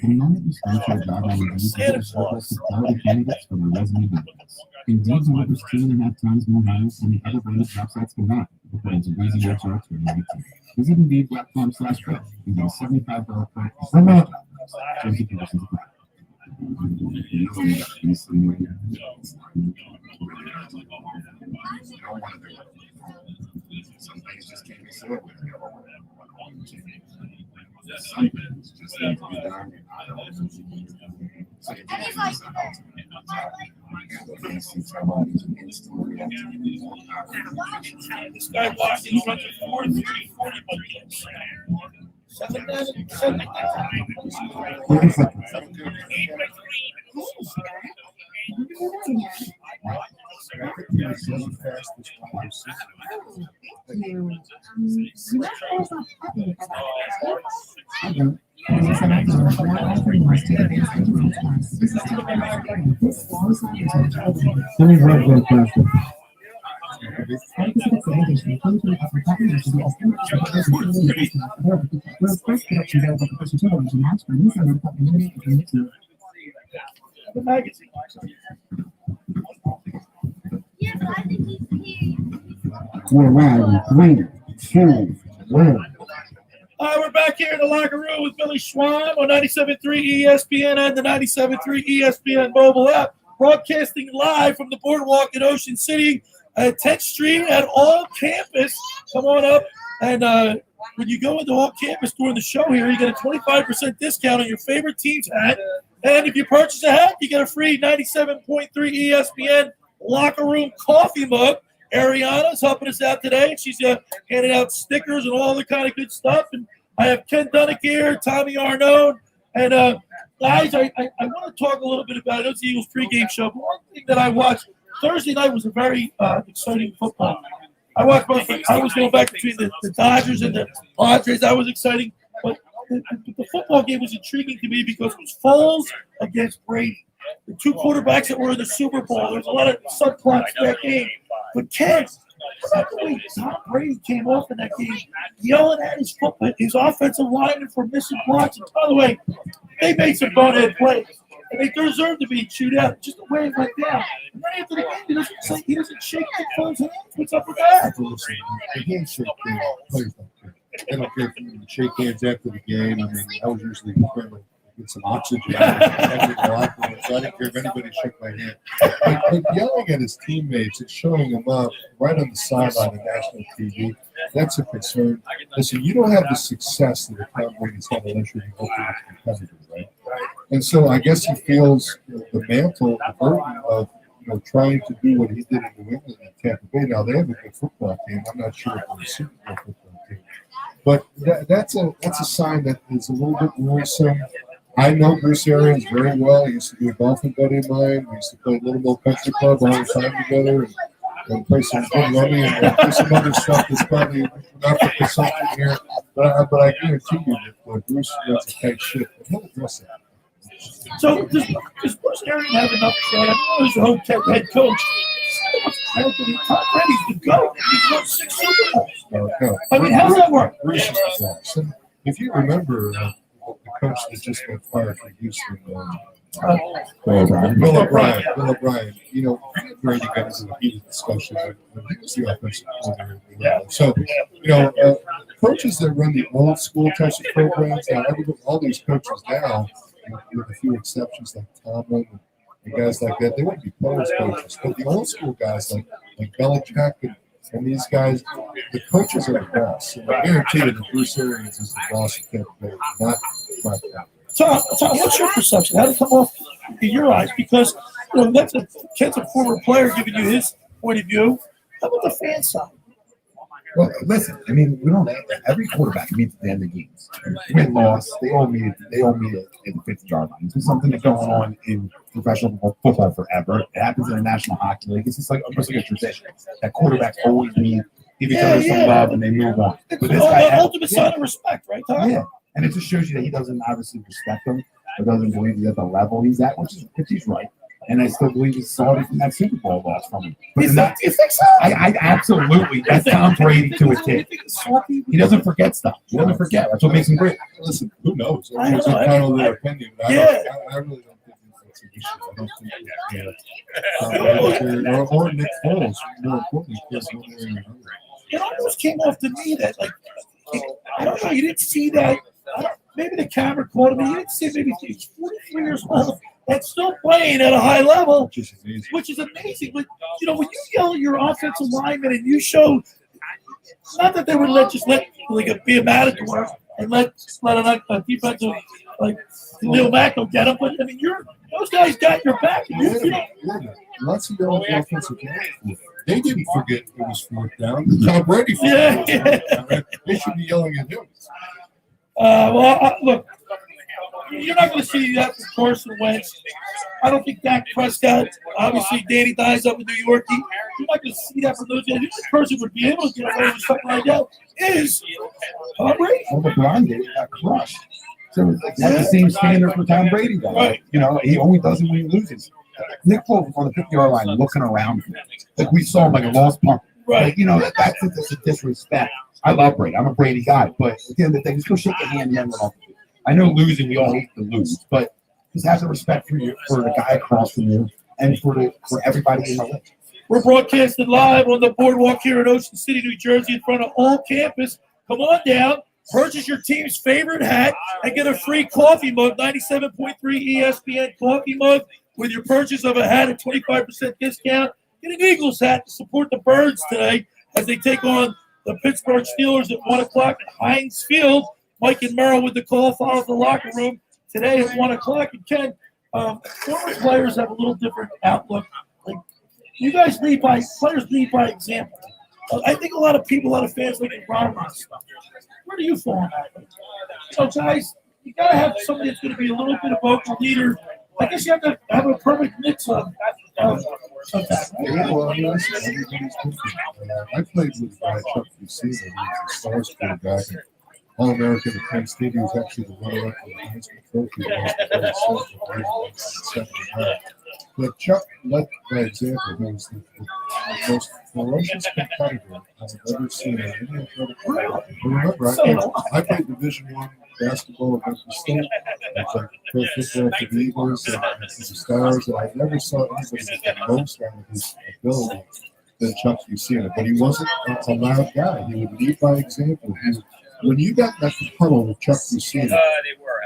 moment you start your job on Indeed, you get shortlists of quality candidates for their resume builders. Indeed delivers 2.5 times more hires than the other branded job sites combined, according to Breezy HR 2019. Visit Indeed.com/pro and get a $75 credit for job roles. Terms and conditions apply. Some things just can't be said with some things just need to be done. So you can't use that ultimately. This guy walks in front of 40, 40 buckets. 30 seconds. The magazine. We're live. 3, 2, 1. We're back here in the locker room with Billy Schwab on 97.3 ESPN and the 97.3 ESPN mobile app, broadcasting live from the boardwalk in Ocean City at 10th Street at All Campus. Come on up, and when you go into All Campus during the show here, you get a 25% discount on your favorite team's hat. And if you purchase a hat, you get a free 97.3 ESPN locker room coffee mug. Ariana's helping us out today. She's handing out stickers and all the kind of good stuff. And I have Ken Dunnick here, Tommy Arnone. And guys, I want to talk a little bit about it. It's the Eagles pregame show. But one thing that I watched Thursday night was a very exciting football. I watched both. I was going back between the Dodgers and the Padres. That was exciting. But the football game was intriguing to me because it was Foles against Brady. The two quarterbacks that were in the Super Bowl. There was a lot of subplots to that game. But Ken, about the way Tom Brady came off in that game, yelling at his offensive lineman for missing blocks. And by the way, they made some bonehead plays, and they deserve to be chewed out. Just the way it went down. And then after the game, he doesn't shake the Foles' hands. What's up with that? The handshake thing, players don't care. They don't care if you shake hands after the game. I mean, I was usually trying to get some oxygen out of the locker room, so I didn't care if anybody shook my hand. But yelling at his teammates and showing them up right on the sideline of national TV, that's a concern. Listen, you don't have the success that Tom Brady's had unless you're the ultimate competitor, right? And so I guess he feels the mantle, the burden of trying to do what he did in New England and Tampa Bay. Now they have a good football team. I'm not sure if they're a Super Bowl football team, but that's a sign that is a little bit worrisome. I know Bruce Arians very well. He used to be a golfing buddy of mine. We used to play Little Mill Country Club all the time together and play some good rummy and do some other stuff that's probably not for consumption here. But I guarantee you that Bruce runs a tight ship, and he'll address that. So does Bruce Arians have enough shot? I know he's the home head coach. Tom Brady's the GOAT. He's won 6 Super Bowls. No. I mean, how does that work? Bruce is the boss. And if you remember the coach that just got fired from Houston, Bill O'Brien. Brady got into the heated discussion when he was the offensive coordinator. So, coaches that run the old school types of programs, now all these coaches now, with a few exceptions like Tomlin and guys like that, they wouldn't be players coaches. But the old school guys like Belichick and these guys, the coaches are the boss. And I guarantee you that Bruce Arians is the boss of Tampa Bay, not Mike. Tom, what's your perception? How did it come off in your eyes? Because Ken's a former player giving you his point of view. How about the fan side? Well, listen. I mean, we don't. Every quarterback meets at the end of games. Win, loss. They all meet at the 50-yard line. This is something that's going on in professional football forever. It happens in the National Hockey League. It's just almost like a tradition that quarterbacks always meet, give each other some love, and they move on. It's the ultimate sign of respect, right, Tom? Yeah, and it just shows you that he doesn't obviously respect them. or doesn't believe he's at the level he's at, which he's right. And I still believe he's salty from that Super Bowl loss from him. But You think so? I absolutely. That's Tom Brady to a kid. He doesn't forget stuff. He doesn't forget. That's what makes him great. Listen, who knows? I don't It's know. entitled their opinion. I really don't think that's an issue. I don't think or Nick Foles, more importantly, because one way or another. It almost came off to me that, like, I don't know, you didn't see that. Maybe the camera caught him. You didn't see maybe he's 43 years old and still playing at a high level, which is amazing. But, you know, when you yell at your offensive lineman and you show, not that they would be a matador and let a defensive, like, Lil Mack go get him, but, I mean, those guys got your back. Lots of young offensive line. They didn't forget it was fourth down. Tom Brady forgot. They should be yelling at him. Look, you're not going to see that from Carson Wentz. I don't think Dak Prescott, obviously Danny Dimes up in New York, you're not going to see that from those guys. The only person would be able to get away with something like that is Tom Brady. Well, LeBron did. He got crushed. So it's like the same standard for Tom Brady, though. Right. You know, he only does it when he loses. Nick Foles was on the 50-yard line looking around. Like we saw him like a lost punt. Right. Like, you know, that's a disrespect. I love Brady. I'm a Brady guy. But at the end of the day, just go shake the hand and run off. I know losing, we all hate to lose. But just have the respect for the guy across from you and for everybody in the league. We're broadcasting live on the boardwalk here in Ocean City, New Jersey, in front of all campus. Come on down, purchase your team's favorite hat, and get a free coffee mug, 97.3 ESPN coffee mug, with your purchase of a hat at 25% discount. Get an Eagles hat to support the Birds today as they take on the Pittsburgh Steelers at 1 o'clock at Heinz Field. Mike and Merrill with the call, follows the locker room today at 1 o'clock. And Ken, former players have a little different outlook. Like, you guys players lead by example. I think a lot of fans look at Ron stuff. Where do you fall on that? So, guys, you got to have somebody that's going to be a little bit of vocal leader. I guess you have to have a perfect mix of that. Yeah, well, I mean, everybody's different. I played with Chuck Fusina. He was a Stars quarterback. All-American at Penn State. He was actually the runner-up for the Heisman Trophy last year. But Chuck led by example. He was the most ferocious competitor I've ever seen in any other. Remember, I played Division I basketball at Memphis State. I played pro football for the Eagles and the Stars, and I never saw anybody with the most out of his ability than Chuck Fusina. But he wasn't a loud guy. He would lead by example. When you got that huddle with Chuck Fusina,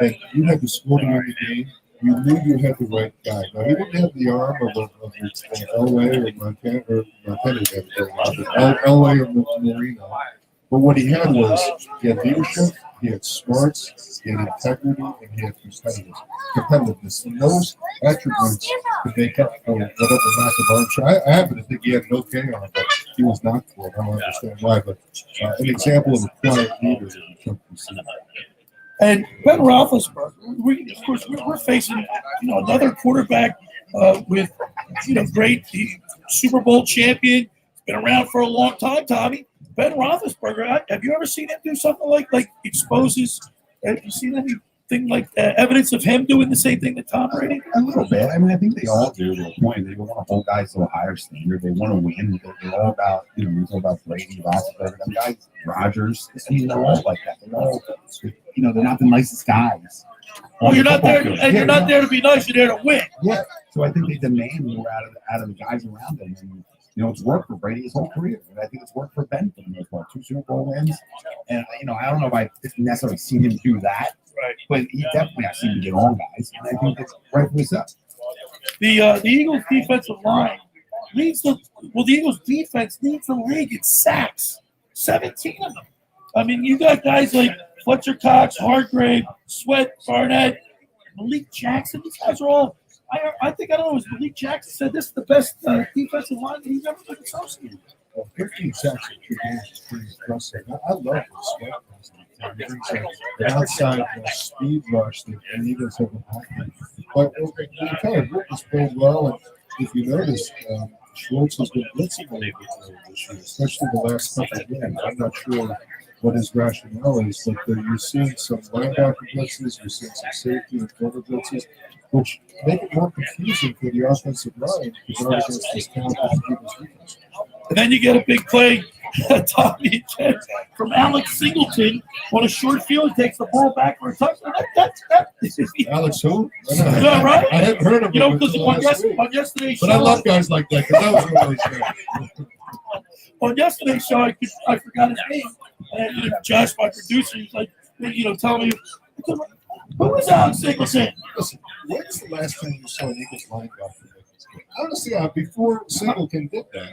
and you had to score to win the game, you knew you had the right guy. Now, he didn't have the arm of L.A. or Montana, L.A. or Marino. But what he had was he had leadership, he had smarts, he had integrity, and he had competitiveness. And those attributes could make up for whatever lack of arm. I happen to think he had an okay arm, but he was not for it. I don't understand why. But an example of a quiet leader that we took to see. And Ben Roethlisberger, we're facing another quarterback with great Super Bowl champion, been around for a long time. Tommy, Ben Roethlisberger, have you ever seen him do something like exposes? Have you seen anything like evidence of him doing the same thing that Tom Brady? A little bit. I mean, I think they all do to a point. They want to hold guys to a higher standard. They want to win. They're all about it's all about Brady, Roethlisberger, them guys, Rodgers. They're all like that. They're all. They're not the nicest guys. Well, you're not there, and you're not there to be nice. You're there to win. Yeah. So I think they demand more out of the guys around them. And, it's worked for Brady his whole career, and I think it's worked for Ben for the most part. 2 Super Bowl wins, and I don't know if I necessarily seen him do that, right? But he definitely I've seen him get on guys, and I think it's rightfully so. The Eagles' defensive line leads the Eagles' defense leads the league in sacks, 17 of them. I mean, you got guys like Fletcher Cox, Hargrave, Sweat, Barnett, Malik Jackson. These guys are all. I think it was Malik Jackson said this is the best defensive line that he's ever been associated with. Well, 15 sacks in 2 games is pretty impressive. I love this Sweat. The outside speed rush that the Eagles have been. But we kind of worked this play well, and if you notice, Schwartz has been blitzing a little bit this year, especially the last couple of games. I'm not sure what his rationale is, but you're seeing some linebacker blitzes, you're seeing some safety and corner blitzes, which make it more confusing for the offensive line to guard against this talented Eagles defense. And then you get a big play, Tommy, from Alex Singleton on a short field. He takes the ball back for a touchdown. Alex who? Yeah, right? I hadn't heard of him. You know, because until last week. on yesterday's show. But I love guys like that because that was really good. On yesterday's show, I forgot his name. And Josh, my producer, he's like, telling me, who was Alex Singleton? Listen, when's the last time you saw an Eagles linebacker? Honestly, before Singleton did that,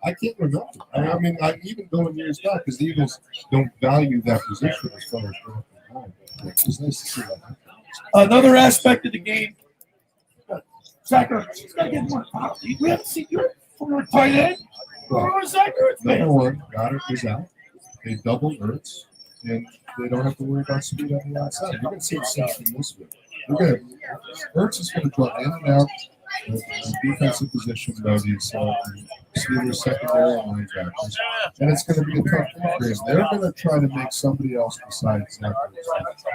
I can't remember. I mean, even going years back, because the Eagles don't value that position as far as drafting time. It's nice to see that. Another aspect of the game, Zach Ertz. He's got to get more power. We haven't seen you from a tight end. Zach Ertz, man. Number one, Goddard is out. They double Ertz, and they don't have to worry about speed on the outside. You're going to see the same thing this week. Ertz is going to draw in and out the defensive position by these Steelers secondary and linebackers, and it's going to be a tough game. They're going to try to make somebody else besides Zach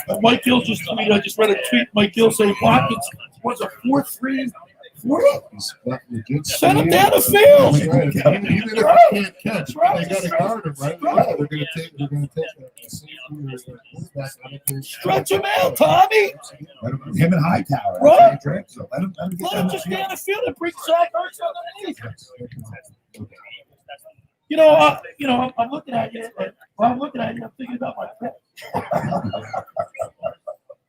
Ertz. Mike Gill just tweeted. I just read a tweet. Mike Gill saying Watkins was a 4-3. He's got legit Send him speed. down the field. That's right. Even if he can't catch, they got to guard him, right? Yeah, they're going to take a safety or a quarterback. Stretch him out, Tommy. Him and Hightower. Right. So let him get Let down him the just field. down the field and bring Zach Ertz underneath. I'm looking at you. I'm thinking about my pet.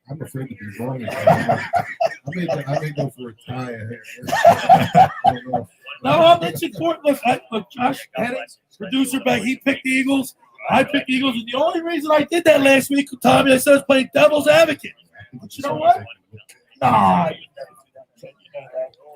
I'm afraid to be wrong. I may go for a tie. I don't know. No, it's important. Look, Josh Henning, producer back, he picked the Eagles. I picked the Eagles. And the only reason I did that last week, Tommy, I said I was playing devil's advocate. But you know what? Nah.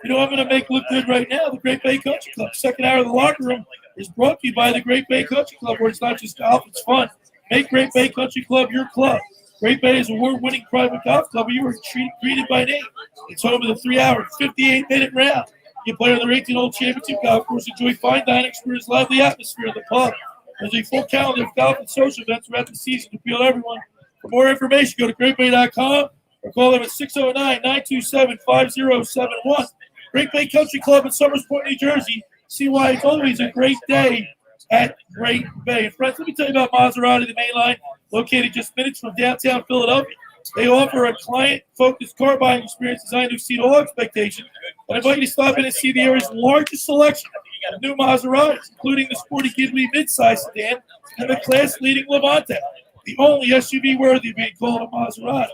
You know what I'm going to make look good right now? The Great Bay Country Club. Second hour of the locker room is brought to you by the Great Bay Country Club, where it's not just golf, it's fun. Make Great Bay Country Club your club. Great Bay is an award-winning private golf club where you are greeted by name. It's home of the 3-hour, 58-minute round. You play on their 18-hole championship golf course, enjoy fine dining, experience lively atmosphere in the pub. There's a full calendar of golf and social events throughout the season to appeal to everyone. For more information, go to greatbay.com or call them at 609-927-5071. Great Bay Country Club in Summers Point, New Jersey. See why it's always a great day at Great Bay. And friends, let me tell you about Maserati, the main line, located just minutes from downtown Philadelphia. They offer a client-focused car buying experience designed to exceed all expectations. I invite you to stop in and see the area's largest selection of new Maseratis, including the sporty Ghibli midsize sedan and the class-leading Levante, the only SUV worthy of being called a Maserati.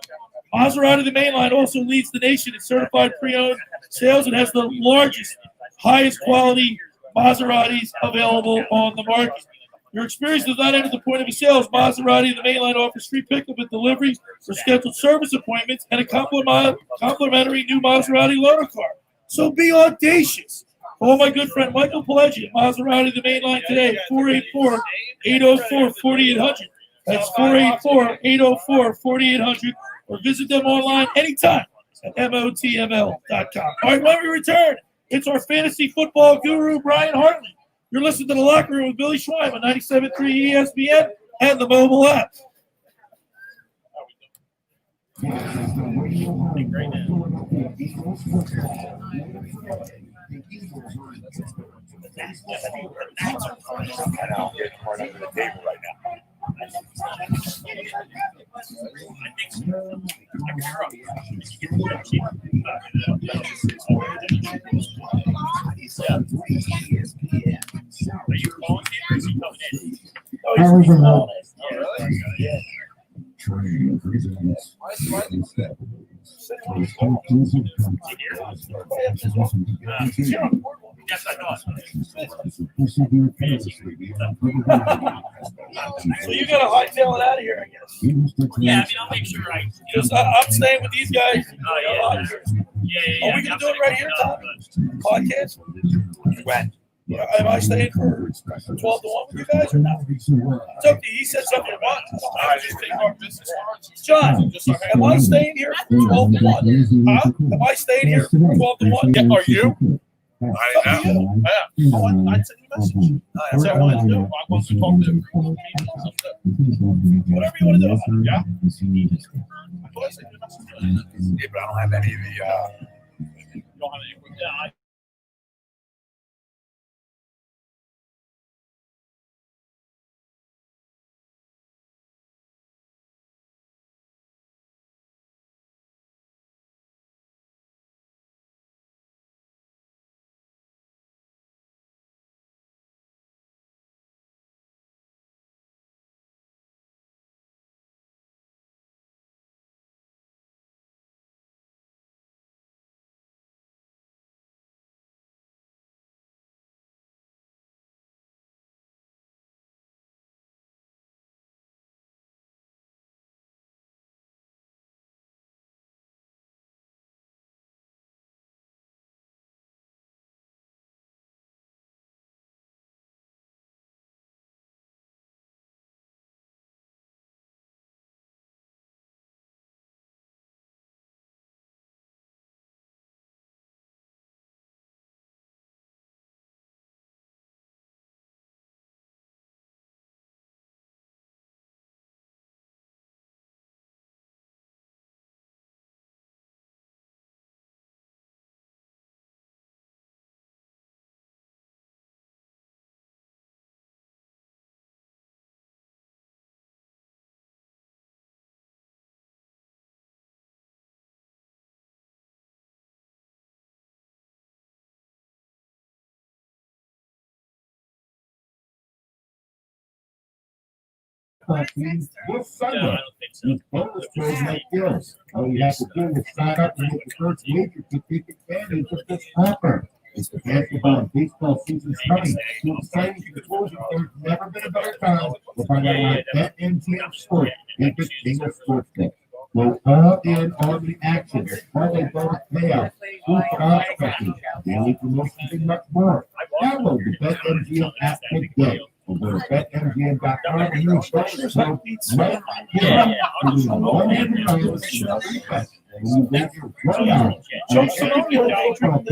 Maserati, the main line, also leads the nation in certified pre-owned sales and has the largest, highest quality Maseratis available on the market. Your experience does not end at the point of a sale. Maserati, the main line, offers free pickup and delivery for scheduled service appointments and a complimentary new Maserati loaner car. So be audacious. Call my good friend Michael Pileggi at Maserati, the main line today at 484-804-4800. That's 484-804-4800. Or visit them online anytime at motml.com. All right, when we return, it's our fantasy football guru, Brian Hartley. You're listening to The Locker Room with Billy Schweim on 97.3 ESPN and the mobile app. Yes, I thought. So you got to hightail it out of here, I guess. Yeah, I mean, I'll make sure Because I'm staying with these guys. Oh, yeah. Yeah. Are we going to do it right here, Tom? Podcast? When? Am I staying for 12 to 1 with you guys or not? It's okay. He said something about John, am I staying here for 12 to 1? Huh? Am I staying here for 12 to 1? Yeah, are you? Yeah. I'd send you a message. That's what I wanted to do. I wanted to talk to people. Whatever you want to do. Yeah. Of course, I send you a message. Yeah, but I don't have any of the. You don't have any. Yeah, What's No, I Sunday? don't think so. These bonus players make deals. All you have to do is sign up and make the first wager to take advantage of this offer. It's the basketball and baseball season starting. So exciting to close. There's never been a better time to find out about BetMGM Sport and the single sports bet. Go all in on the action. There's parlay bonus payouts, super odds specials, daily promotions, and much more. Download the BetMGM app today. Or go to BetMGM.com and use bonus code right here. $100 and you wager $1. Joe Simone from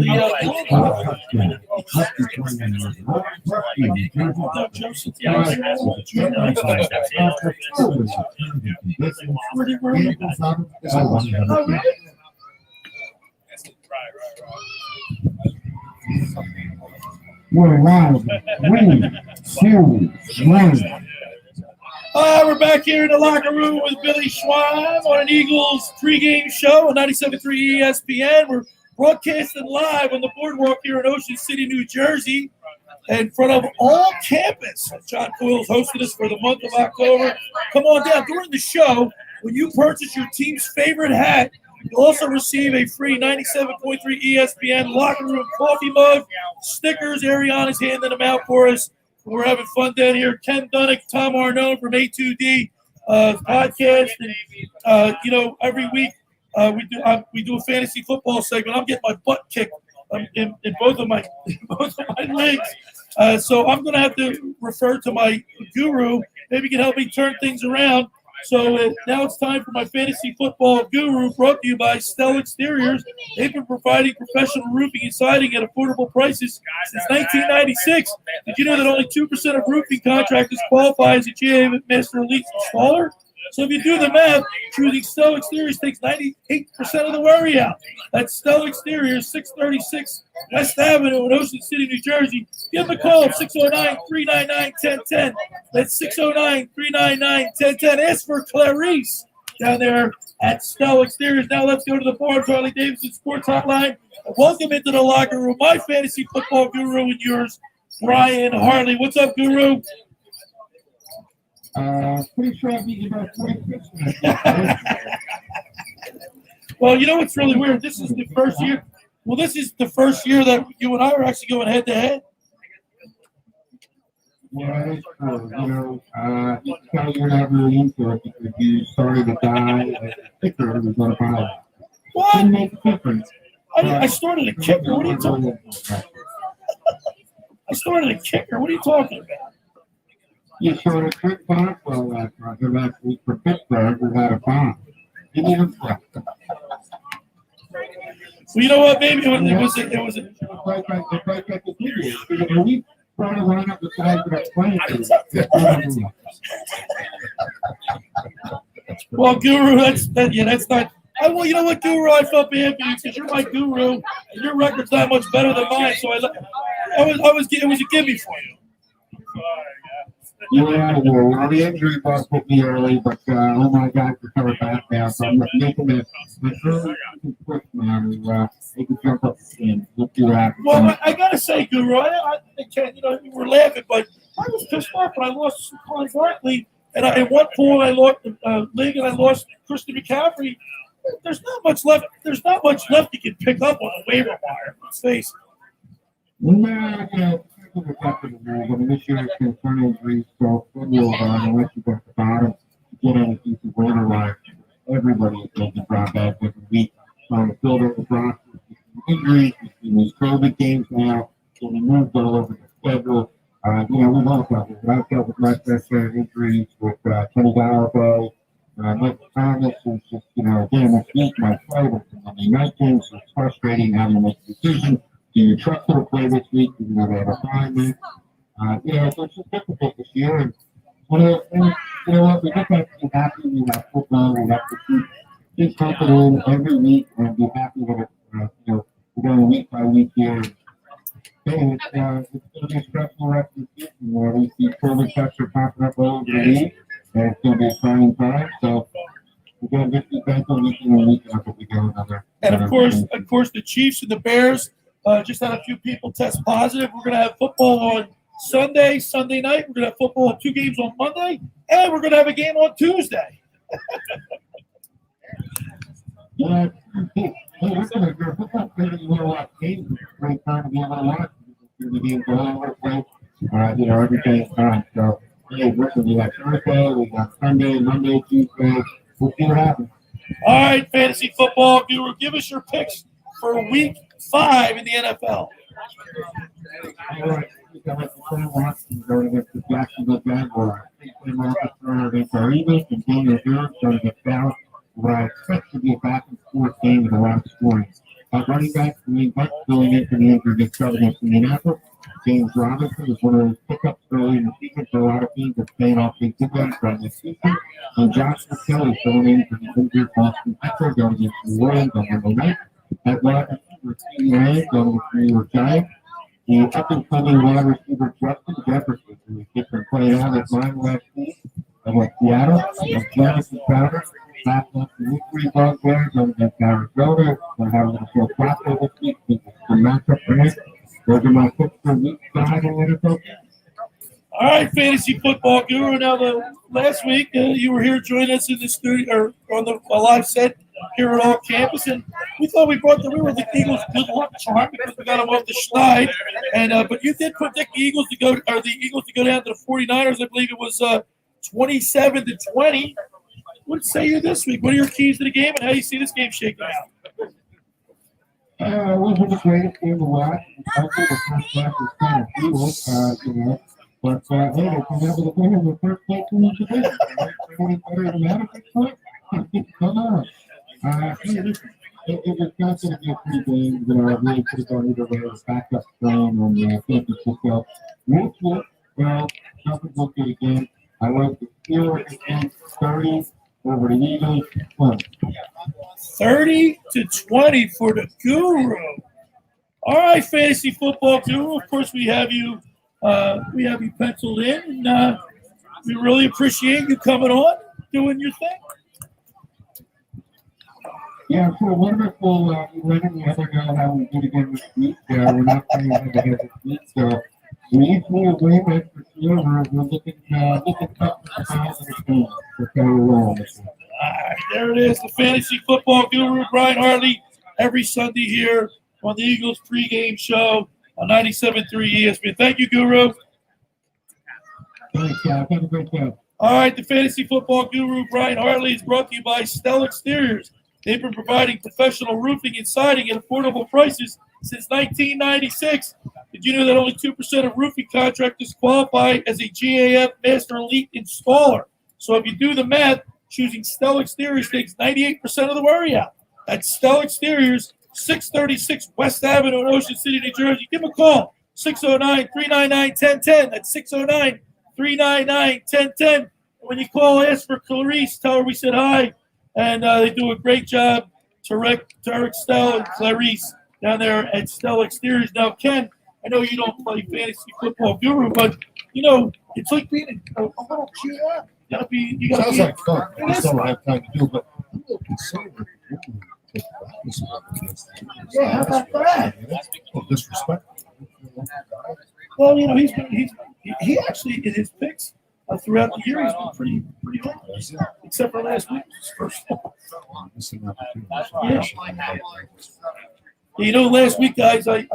We're around. 3, 2, 1. We're back here in the locker room with Billy Schwein on an Eagles pregame show on 97.3 ESPN. We're broadcasting live on the boardwalk here in Ocean City, New Jersey, in front of all campus. John Coyle's hosting us for the month of October. Come on down. During the show, when you purchase your team's favorite hat, you'll also receive a free 97.3 ESPN locker room coffee mug, stickers. Ariana's handing them out for us. We're having fun down here. Ken Dunnick, Tom Arnone from A2D podcast. And, every week we do a fantasy football segment. I'm getting my butt kicked in both of my legs. So I'm going to have to refer to my guru. Maybe he can help me turn things around. So now it's time for my fantasy football guru, brought to you by Stell Exteriors. They've been providing professional roofing and siding at affordable prices since 1996. Did you know that only 2% of roofing contractors qualify as a GA Master Elite installer? So if you do the math, choosing Stell Exteriors takes 98% of the worry out. That's Stell Exteriors, 636 West Avenue in Ocean City, New Jersey. Give them a call, 609-399-1010. That's 609-399-1010. Ask for Clarice down there at Stell Exteriors. Now let's go to the Barnes Harley Davidson Sports Hotline. Welcome into the locker room, my fantasy football guru and yours, Brian Harley. What's up, Guru? Pretty sure I've eaten about 46 minutes. Well, you know what's really weird? This is the first year. Well, this is the first year that you and I are actually going head to head. Yeah, it's true. You're not really into it because you started to die and the kicker was on fire. What? Didn't make a difference. I started a kicker. What are you talking about? I started a kicker. What are you talking about? You showed a quick bomb well last week for Pittsburgh without a bomb. You need a Well, you know what? Maybe it was like the Eagles. We trying to line up the guys that are playing. Well, Guru, that's not. Well, you know what, Guru? I felt bad for you because you're my guru, and your record's not much better than mine. So it was a gimme for you. Yeah, well, the injury bug hit me early, but oh my God, to cover back now. So I'm making an early push now to they can jump up the skin. We'll do that. Well, I gotta say, Guru, I can't. You were laughing, but I was pissed off when I lost Colin Barkley, and in one pool I lost league, and I lost Christian McCaffrey. There's not much left. There's not much left you can pick up on the waiver wire. Let's face it. No. I mean, this year it's been turn injuries, so unless you go to the bottom, you get on a decent waiver wire. Everybody is going to drop back every week, trying to build up the roster. Injuries, these COVID games now, so we moved all over the schedule. We've all dealt with it. I've dealt with my fair share of injuries with Kenny Galladay. Mike Thomas was just, again, this week my play was the Monday night games. So it's frustrating having to make a decision. Do you trust her to play this week? Even though they have a time week? So it's just difficult this year. And you know what? We just have to be happy. We have football. We have to keep confident every week and be happy with it. We're going week by week here. And it's going to be a stressful rest of the season where we see COVID tests are popping up all over the league. And it's going to be a trying time. So we're going to just be thankful week in and week out that we go another. And of course, the Chiefs and the Bears just had a few people test positive. We're going to have football on Sunday night. We're going to have football 2 games on Monday, and we're going to have a game on Tuesday. Yeah, hey, listen, if you're a football player, you want to watch games. It's a great time to be able to watch. The games all over the place. Every day is time. So, hey, listen, we got Thursday, we got Sunday, Monday, Tuesday. We'll see what happens. All right, fantasy football guru, give us your picks for Week 5 in the NFL. All right, we got the Sam Watson going against the Jacksonville Jaguars. Sam Watson going against our Eagles, and Daniel Jones going against Dallas. What I expect to be a back-and-forth game with a lot of scoring. Running back, Bucks going into the injury against Indianapolis. James Robinson is one of those pickups early in the season for a lot of teams that's paying off big dividends from this season. And Josh McKelly going in for the injured Boston Petro going against New Orleans on Monday night. At wide receiver, CeeDee going with the New York Giants. The up-and-coming wide receiver, Justin Jefferson, who has just been playing out at mine last week. With Seattle, and Jonathan Crowder, back up the victory bug there, going against Arizona. We'll have a little show Flacco this week. It's a matchup for him. Those are my picks for week 5 in the NFL. All right, fantasy football guru. Now, last week you were here joining us in the studio or on the live set here at All Campus, and we thought we were the Eagles' good luck charm because we got them off the schneid. And but you did predict the Eagles to go down to the 49ers. I believe it was 27-20. What say you this week? What are your keys to the game, and how do you see this game shaking out? It wasn't the greatest game to watch. Also, the first half was kind of feeble, But, hey, they come out with a win in the first place in the division. Any better than that at this point? Come on. It was not going to be a free game. Really could have gone either way. It was backup playing on the championship. So, well, nothing looked good again. I like the Steelers again, 30 over the Eagles, 20. 30-20 for the guru. All right, fantasy football guru. Of course, we have you penciled in, and we really appreciate you coming on, doing your thing. Yeah, so wonderful. We never know how we did again this week. We're not playing head-to-head this week, so we need to win, that's for sure. We're looking tough for the positive team to carry along this week. All right, there it is, the fantasy football guru, Brian Hartley, every Sunday here on the Eagles pregame show on 97.3 ESPN. Thank you, Guru. Thanks, guys. Have a great day. All right, the fantasy football guru, Brian Hartley, is brought to you by Stella Exteriors. They've been providing professional roofing and siding at affordable prices since 1996. Did you know that only 2% of roofing contractors qualify as a GAF Master Elite installer? So if you do the math, choosing Stella Exteriors takes 98% of the worry out. That's Stella Exteriors, 636 West Avenue in Ocean City, New Jersey. Give them a call, 609-399-1010. That's 609-399-1010. When you call, ask for Clarice. Tell her we said hi. And they do a great job. Tarek, Stella, and Clarice down there at Stella Exteriors. Now, Ken, I know you don't play fantasy football guru, but, it's like being a little GM. You gotta Sounds be, like fun. I just don't have time to do it, but I'm a little concerned with Yeah, how about that? Well, disrespectful. Well, he actually, in his picks throughout the year, he's been pretty good. Except for last week, his first one. Last week, guys, I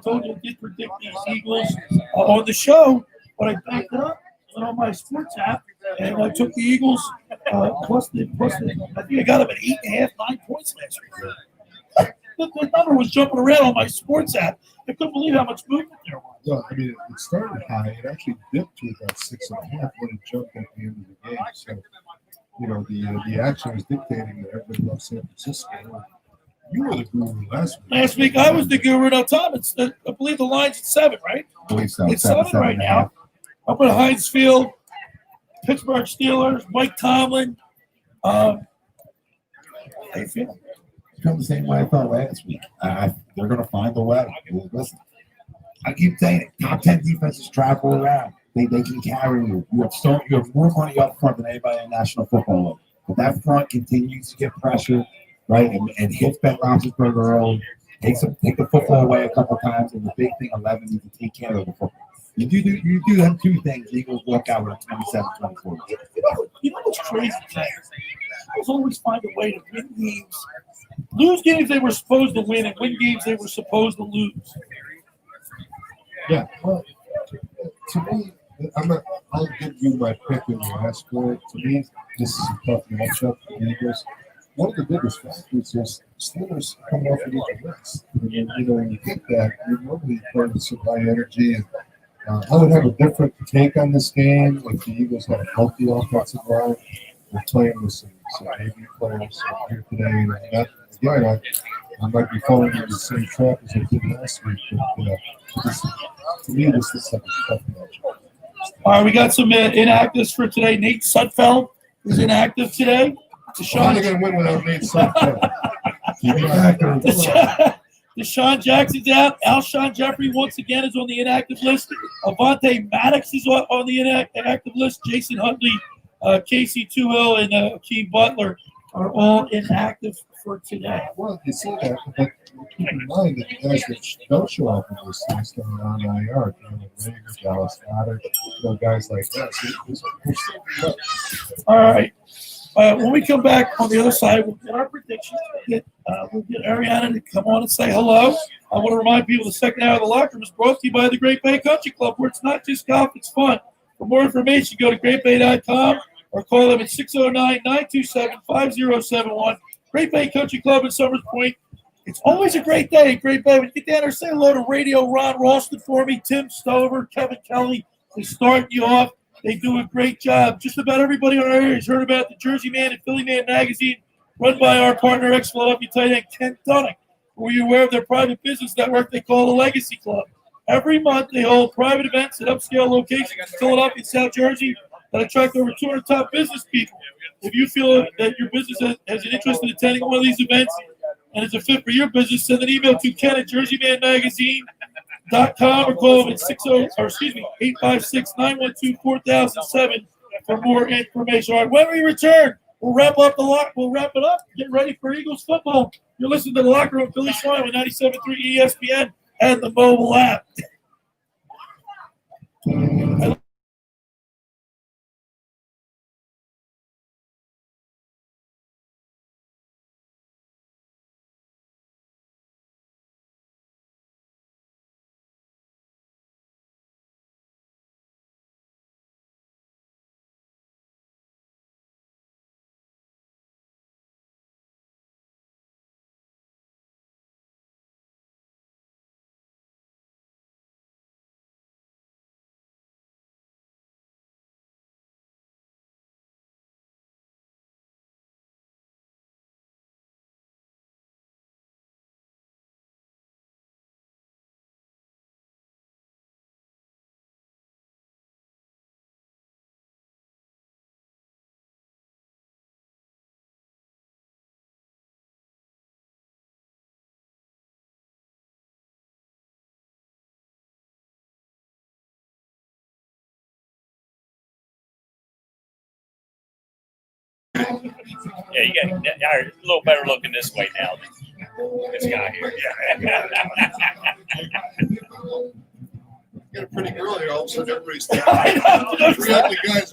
told you I did predict these Eagles on the show, but I backed it up on my sports app, and I took the Eagles plus the I think I got them at 8.5, 9 points last week. The number was jumping around on my sports app. I couldn't believe how much movement there was. Well, I mean, it started high. It actually dipped to about 6.5 when it jumped at the end of the game. So, the action was dictating that everybody loves San Francisco. You were the guru last week. Last week I was the guru. Now, Tom, I believe the line's at 7, right? I believe so. It's 7 right now. Up at Heinz Field, Pittsburgh Steelers, Mike Tomlin. How you feeling? Feel the same way I felt last week. They're going to find a way. Listen, I keep saying it. Top 10 defenses travel around. They can carry you. You have more money up front than anybody in the National Football League. But that front continues to get pressure, right? And hits Ben Roethlisberger early. Take the football away a couple times. And the big thing, 11, you can take care of the football. You do them two things. The Eagles walk out with a 27-24. You know what's crazy? Eagles always find a way to win games. Lose games they were supposed to win, and win games they were supposed to lose. Yeah, well, to me, I'll give you my pick when you ask for it. To me, this is a tough matchup for the Eagles. One of the biggest factors is Steelers coming off a week of rest. When you get that, you normally burn some high energy. And I would have a different take on this game if the Eagles had a healthy offensive line. We're playing with some AB players here today. And again, I might be falling into the same trap as I did last week. But to me, this is like a tough matchup. All right, we got some inactives for today. Nate Sudfeld is inactive today. How are they going to win without Nate Sudfeld? Deshaun Jackson's out. Alshon Jeffrey once again is on the inactive list. Avonte Maddox is on the inactive list. Jason Huntley, Casey Tuhill, and Akeem Butler are all inactive for today. Well, you say that, but keep in mind that the guys that don't show up in those things that are on IR, Rager, Dallas Goddard, guys like that. All right. When we come back on the other side, we'll get our predictions. We'll get Ariana to come on and say hello. I want to remind people the second hour of the locker room is brought to you by the Great Bay Country Club, where it's not just golf, it's fun. For more information, go to greatbay.com or call them at 609-927-5071. Great Bay Country Club in Summers Point. It's always a great day at Great Bay. When you get down there, say hello to Radio Ron Ralston for me, Tim Stover, Kevin Kelly. They start you off. They do a great job. Just about everybody in our area has heard about the Jersey Man and Philly Man magazine, run by our partner, ex-Philadelphia tight end Ken Dunnick. Were you aware of their private business network they call the Legacy Club? Every month, they hold private events at upscale locations in Philadelphia and South Jersey that attract over 200 top business people. If you feel that your business has an interest in attending one of these events and is a fit for your business, send an email to Ken at JerseyManMagazine.com or call them at 856-912-4007 for more information. All right, when we return, we'll wrap it up. Get ready for Eagles football. You're listening to the Locker Room, Philly Swine with 97.3 ESPN and the mobile app. Yeah, you get a little better looking this way now than this guy here. Yeah. Get a pretty girl here, all of a sudden everybody's I know. three ugly guys.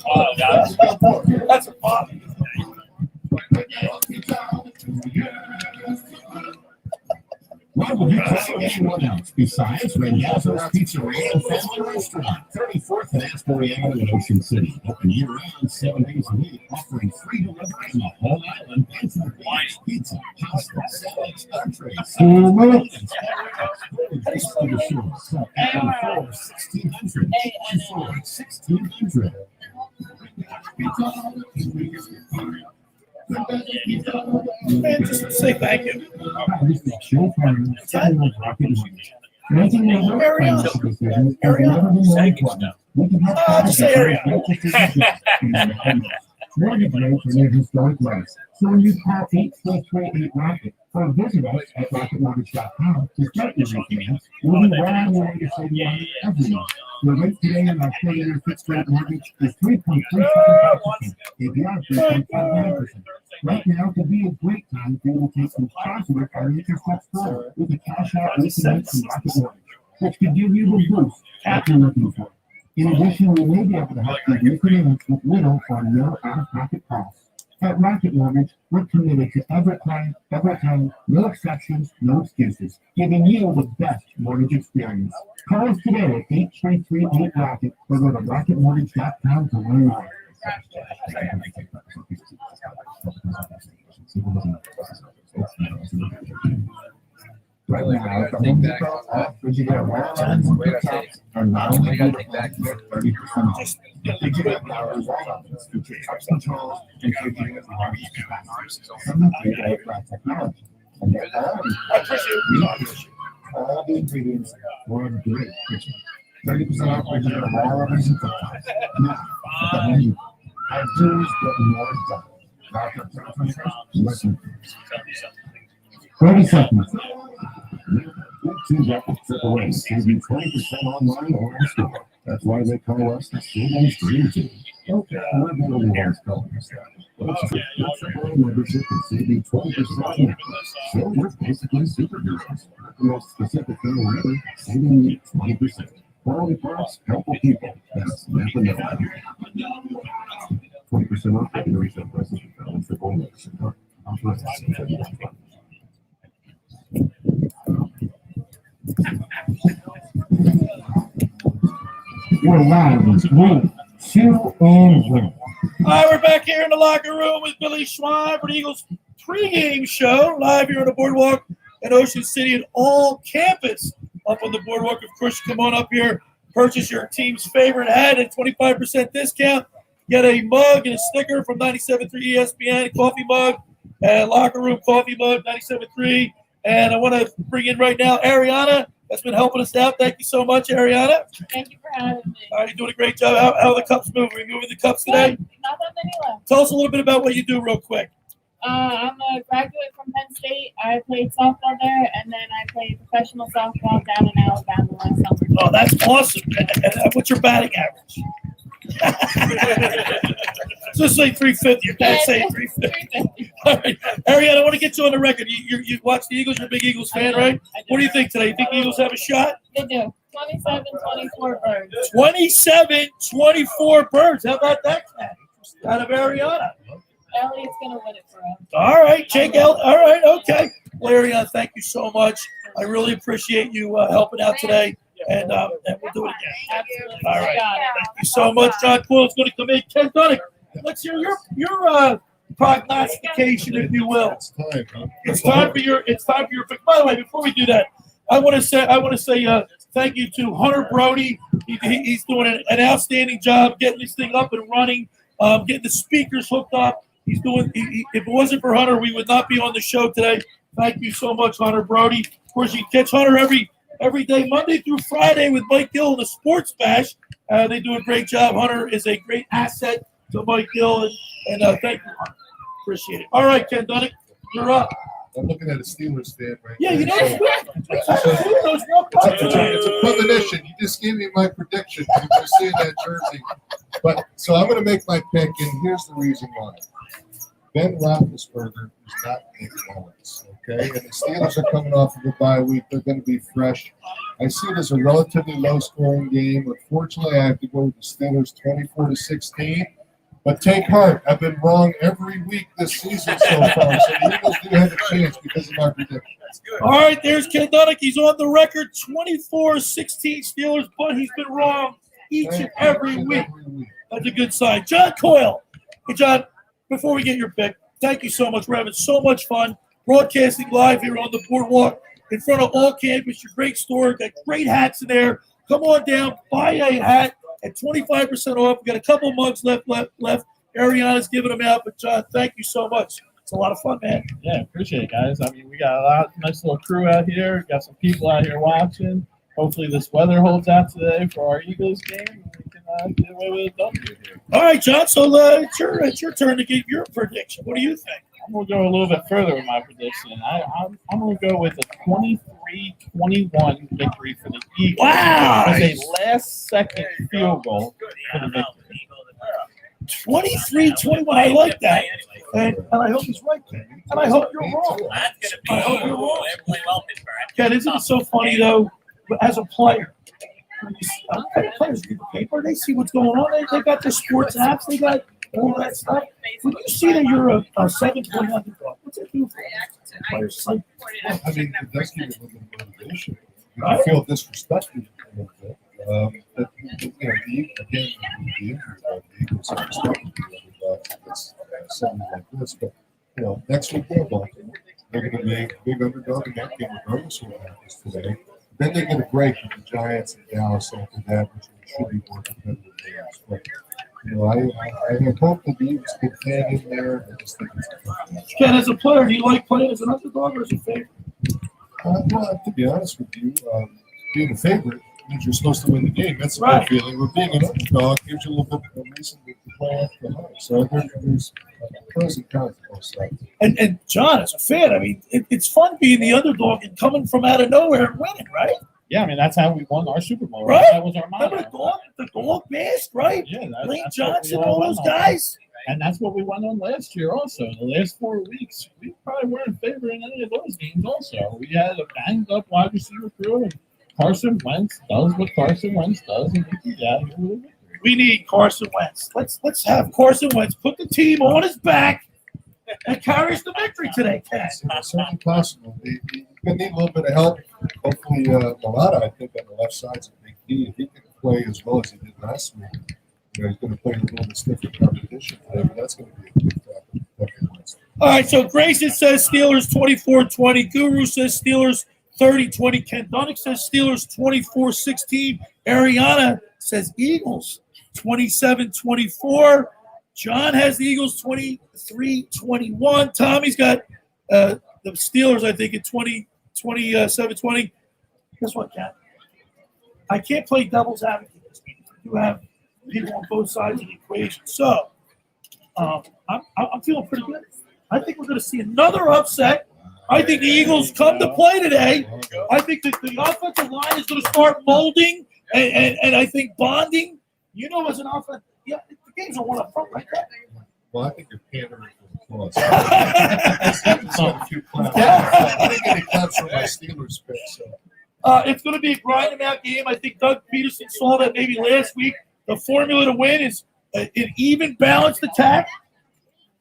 Oh, guys. That's a pop. Why would you tell anyone else besides Randazzo's Pizzeria and Family Restaurant, 34th and Asbury Avenue in Ocean City. Open year-round, 7 days a week, offering free delivery in the whole island. Wine, pizza, pasta, salads, entrees, salads, thanks to the show. 1600. 1600. Man, just say thank you. Just say area. Mortgage rates are near historic lows. So when you call 838 Rocket or visit us at rocketmortgage.com to start your refinance, we'll be right on your way to save you money every month. The rate today on our 30-year fixed rate mortgage is 3.375%. APR 3.59%. Right now could be a great time for you to take some positive financial steps forward with a cash out refinance from Rocket Mortgage, which could give you the boost that you're looking for. In addition, we may be able to help you refinance with little or no out-of-pocket costs. At Rocket Mortgage, we're committed to every client, no exceptions, no excuses, giving you the best mortgage experience. Call us today at 833-8-ROCKET or go to rocketmortgage.com to learn more. Right now, the Home Depot offers you get one are not only going to get 30% off. Digital powers options feature touch controls and coaching with large capacitors. Some of the flat technology. And they're all the ingredients for a great kitchen. 30% off digital wall ovens and cooktops. Now, at the menu, our tools get more done. Listen. 30 seconds. Two buckets away. Save you 20% online or in store. That's why they call us the Savings Dream Team. Okay, we're going to be calling us that. Membership can save you 20% now. So we're basically superheroes. The most specific thing ever, saving you 20%. Quality parts, helpful people. That's never know. 20% off at the retail prices and balance for gold membership. We're live in 3, 2, and 1. All right, we're back here in the locker room with Billy Schwein for the Eagles pregame show, live here on the boardwalk in Ocean City and all campus up on the boardwalk. Of course, you come on up here, purchase your team's favorite hat at 25% discount. Get a mug and a sticker from 97.3 ESPN, a coffee mug, and locker room coffee mug, 97.3. And I want to bring in right now Ariana. That's been helping us out. Thank you so much, Ariana. Thank you for having me. All right, you're doing a great job. How are the cups moving? Are we moving the cups today? Not that many left. Tell us a little bit about what you do real quick. I'm a graduate from Penn State. I played softball there, and then I played professional softball down in Alabama last summer. Oh, that's awesome. And what's your batting average? Just say 350. You can't say 350. All right. Ariana, I want to get you on the record. You watch the Eagles. You're a big Eagles fan, right? What do you think today? You think the Eagles have a shot? They do. 27-24 birds. 27-24 birds. How about that cat? Out of Ariana. Elliott's going to win it for us. All right, Jake Elliott. All right, okay. Well, Ariana, thank you so much. I really appreciate you helping out today. And we'll do it again. Absolutely. All right. Thank you so much. John Quill's going to come in. Ken Dunnick, let's hear your prognostication, if you will. It's time for your. By the way, before we do that, I want to say thank you to Hunter Brody. He's doing an outstanding job getting this thing up and running, getting the speakers hooked up. He's doing. If it wasn't for Hunter, we would not be on the show today. Thank you so much, Hunter Brody. Of course, you can catch Hunter every day, Monday through Friday, with Mike Gill in the Sports Bash. They do a great job. Hunter is a great asset to Mike Gill, and thank you, Hunter. Appreciate it. All right, Ken Dunnick, you're up. I'm looking at a Steelers fan right Yeah, there. you know, So- it's a premonition. You just gave me my prediction. You can see that jersey. But so I'm going to make my pick, and here's the reason why. Ben Roethlisberger is not Nick Mullins, okay? And the Steelers are coming off of a bye week. They're going to be fresh. I see it as a relatively low-scoring game. Unfortunately, I have to go with the Steelers 24-16. But take heart. I've been wrong every week this season so far. So the Eagles do have a chance because of my prediction. All right, there's Ken Dunnick. He's on the record, 24-16 Steelers, but he's been wrong each and every week. That's a good sign. John Coyle. Hey, John, before we get your pick, thank you so much. We're having so much fun broadcasting live here on the boardwalk in front of all campus. Your great store. Got great hats in there. Come on down, buy a hat at 25% off. We got a couple mugs left. Ariana's giving them out. But, John, thank you so much. It's a lot of fun, man. Yeah, appreciate it, guys. I mean, we got a nice little crew out here. Got some people out here watching. Hopefully this weather holds out today for our Eagles game. And we can get away with a W here. All right, John. So it's your turn to get your prediction. What do you think? I'm going to go a little bit further with my prediction. I'm going to go with a 23-21 victory for the Eagles. Wow. With a last-second field goal for the victory. 23-21. I like that. And I hope he's right, Ken. And I hope you're wrong. That's I going hope to you're wrong. be well, Pittsburgh. Ken, isn't it so funny, though, as a player, when players read the paper, they see what's going on. They got their sports apps. They got all that stuff. When you see that you're a 7-point underdog, what's it do for you? Players like, I mean, it does give you a little bit of motivation. You feel disrespected a little bit. But, you know, the Eagles are expected to be underdogs against something like this. But, you know, next week they're Baltimore. They're going to be a big underdog in that game, regardless of what happens today. Then they get a break with the Giants and Dallas after that, which should be more competitive games. But, you know, I hope the Eagles can hang in there. I just think it's a tough match. Ken, as a player, do you like playing as an underdog or as a favorite? Well, to be honest with you, being a favorite means you're supposed to win the game. That's the Right. good feeling. But being an underdog gives you a little bit of a reason to play extra hard. So there's pros and cons to both sides. And John, as a fan, I mean, it's fun being the underdog and coming from out of nowhere and winning, right? Yeah, I mean, that's how we won our Super Bowl. Right. That was our Remember motto. the dog mask, right? Yeah, Lane that's what Johnson, we all won those on. guys. And that's what we went on last year also. The last 4 weeks, we probably weren't favoring any of those games also. We had a banged-up wide receiver crew, and Carson Wentz does what Carson Wentz does, and we got here with a victory. We need Carson Wentz. Let's have Carson Wentz put the team on his back and carry us the victory today, Ken. It's certainly possible. You're going to need a little bit of help. Hopefully, Malata, I think, on the left side is a big key. If he can play as well as he did last week, you know, he's going to play a little bit stiffer competition today, but that's going to be a big factor. All right, so Grayson says Steelers 24-20. Guru says Steelers 30-20. Ken Dunnick says Steelers 24-16. Ariana says Eagles 27-24. John has the Eagles 23-21. Tommy's got the Steelers, I think, at 27-20. Guess what, Ken? I can't play devil's advocate. You have people on both sides of the equation. So I'm feeling pretty good. I think we're going to see another upset. I think the Eagles come to play today. I think that the offensive line is going to start molding and I think bonding. You know, as an offense, yeah, the games are one up front right there. Well, I think you're pandering for the cause. A few claps. I didn't get any claps from my Steelers pick, so. It's going to be a grind-em-out game. I think Doug Peterson saw that maybe last week. The formula to win is an even, balanced attack.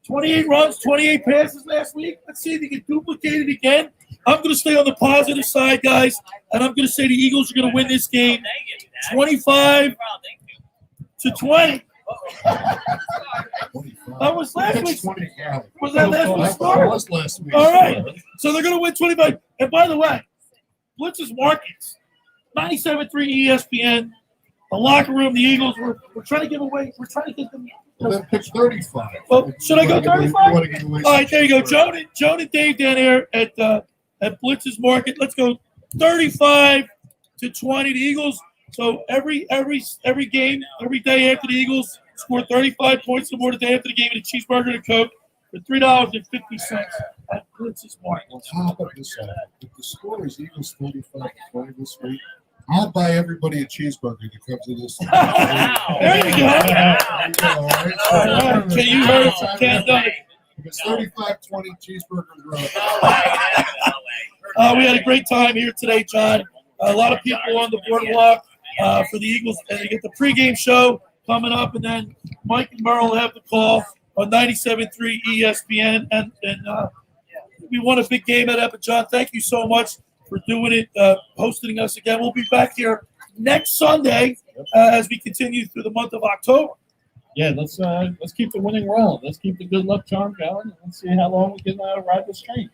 28 runs, 28 passes last week. Let's see if he can duplicate it again. I'm going to stay on the positive side, guys, and I'm going to say the Eagles are going to win this game 25-20. That was last week's. Was that last week's score? was last week. All right. So they're going to win 25. And by the way, Blitz's Markets, 97.3 ESPN, the locker room, the Eagles, we're trying to give away. We're trying to get them. Well, then pick 35. Well, should I go 35? All All right, there you go. Joan and Dave down here at Blitz's Market. Let's go 35-20. The Eagles. So every game, every day after the Eagles score 35 points or more the day after the game, and a cheeseburger and a Coke for $3.50. at Sizemore. On top of this, if the score is Eagles 35-20 this week, I'll buy everybody a cheeseburger that comes to this. There you go. All right. Okay, you heard it from Ken Dunn. If it's 35-20 cheeseburgers, bro. We had a great time here today, John. A lot of people on the boardwalk for the Eagles. And they get the pregame show coming up, and then Mike and Merle will have the call on 97.3 ESPN. And we won a big game at Epic. John, thank you so much for doing it, hosting us again. We'll be back here next Sunday as we continue through the month of October. Yeah, let's keep the winning rolling. Let's keep the good luck charm going. And let's see how long we can ride this train.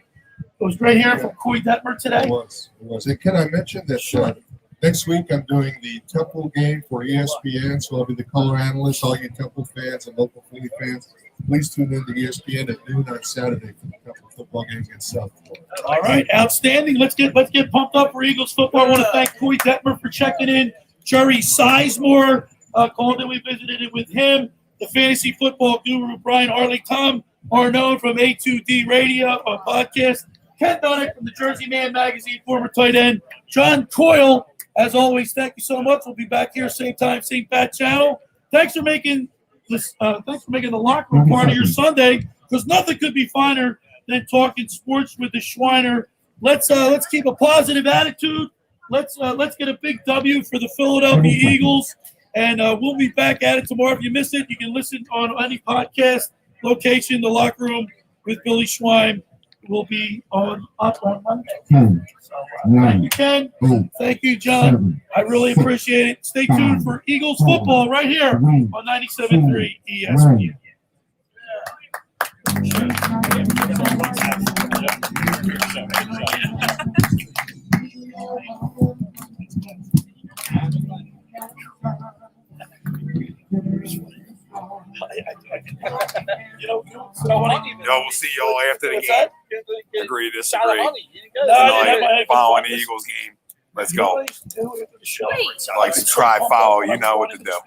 It was great hearing from Coy Detmer today. It was. And can I mention that next week I'm doing the Temple game for ESPN, so I'll be the color analyst. All you Temple fans and local Philly fans, please tune in to ESPN at noon on Saturday for the Temple football game against South Florida. All right, outstanding. Let's get pumped up for Eagles football. I want to thank Coy Detmer for checking in. Jerry Sizemore called in. We visited with him. The fantasy football guru Brian Harley, Tom Arnone from A2D Radio podcast. Ken Dunn from the Jersey Man magazine, former tight end. John Coyle, as always, thank you so much. We'll be back here same time, same bat channel. Thanks for making this. Thanks for making the locker room part of your Sunday, because nothing could be finer than talking sports with the Schweiner. Let's keep a positive attitude. Let's get a big W for the Philadelphia Eagles, and we'll be back at it tomorrow. If you missed it, you can listen on any podcast location. The Locker Room with Billy Schwein will be up on Monday. So, thank you, Ken. Thank you, John. I really appreciate it. Stay tuned for Eagles football right here on 97.3 ESPN. We'll see y'all after the What's game. that? Agree, disagree. No, Following the Eagles game. Let's go. Like, subscribe, follow. You know what to do.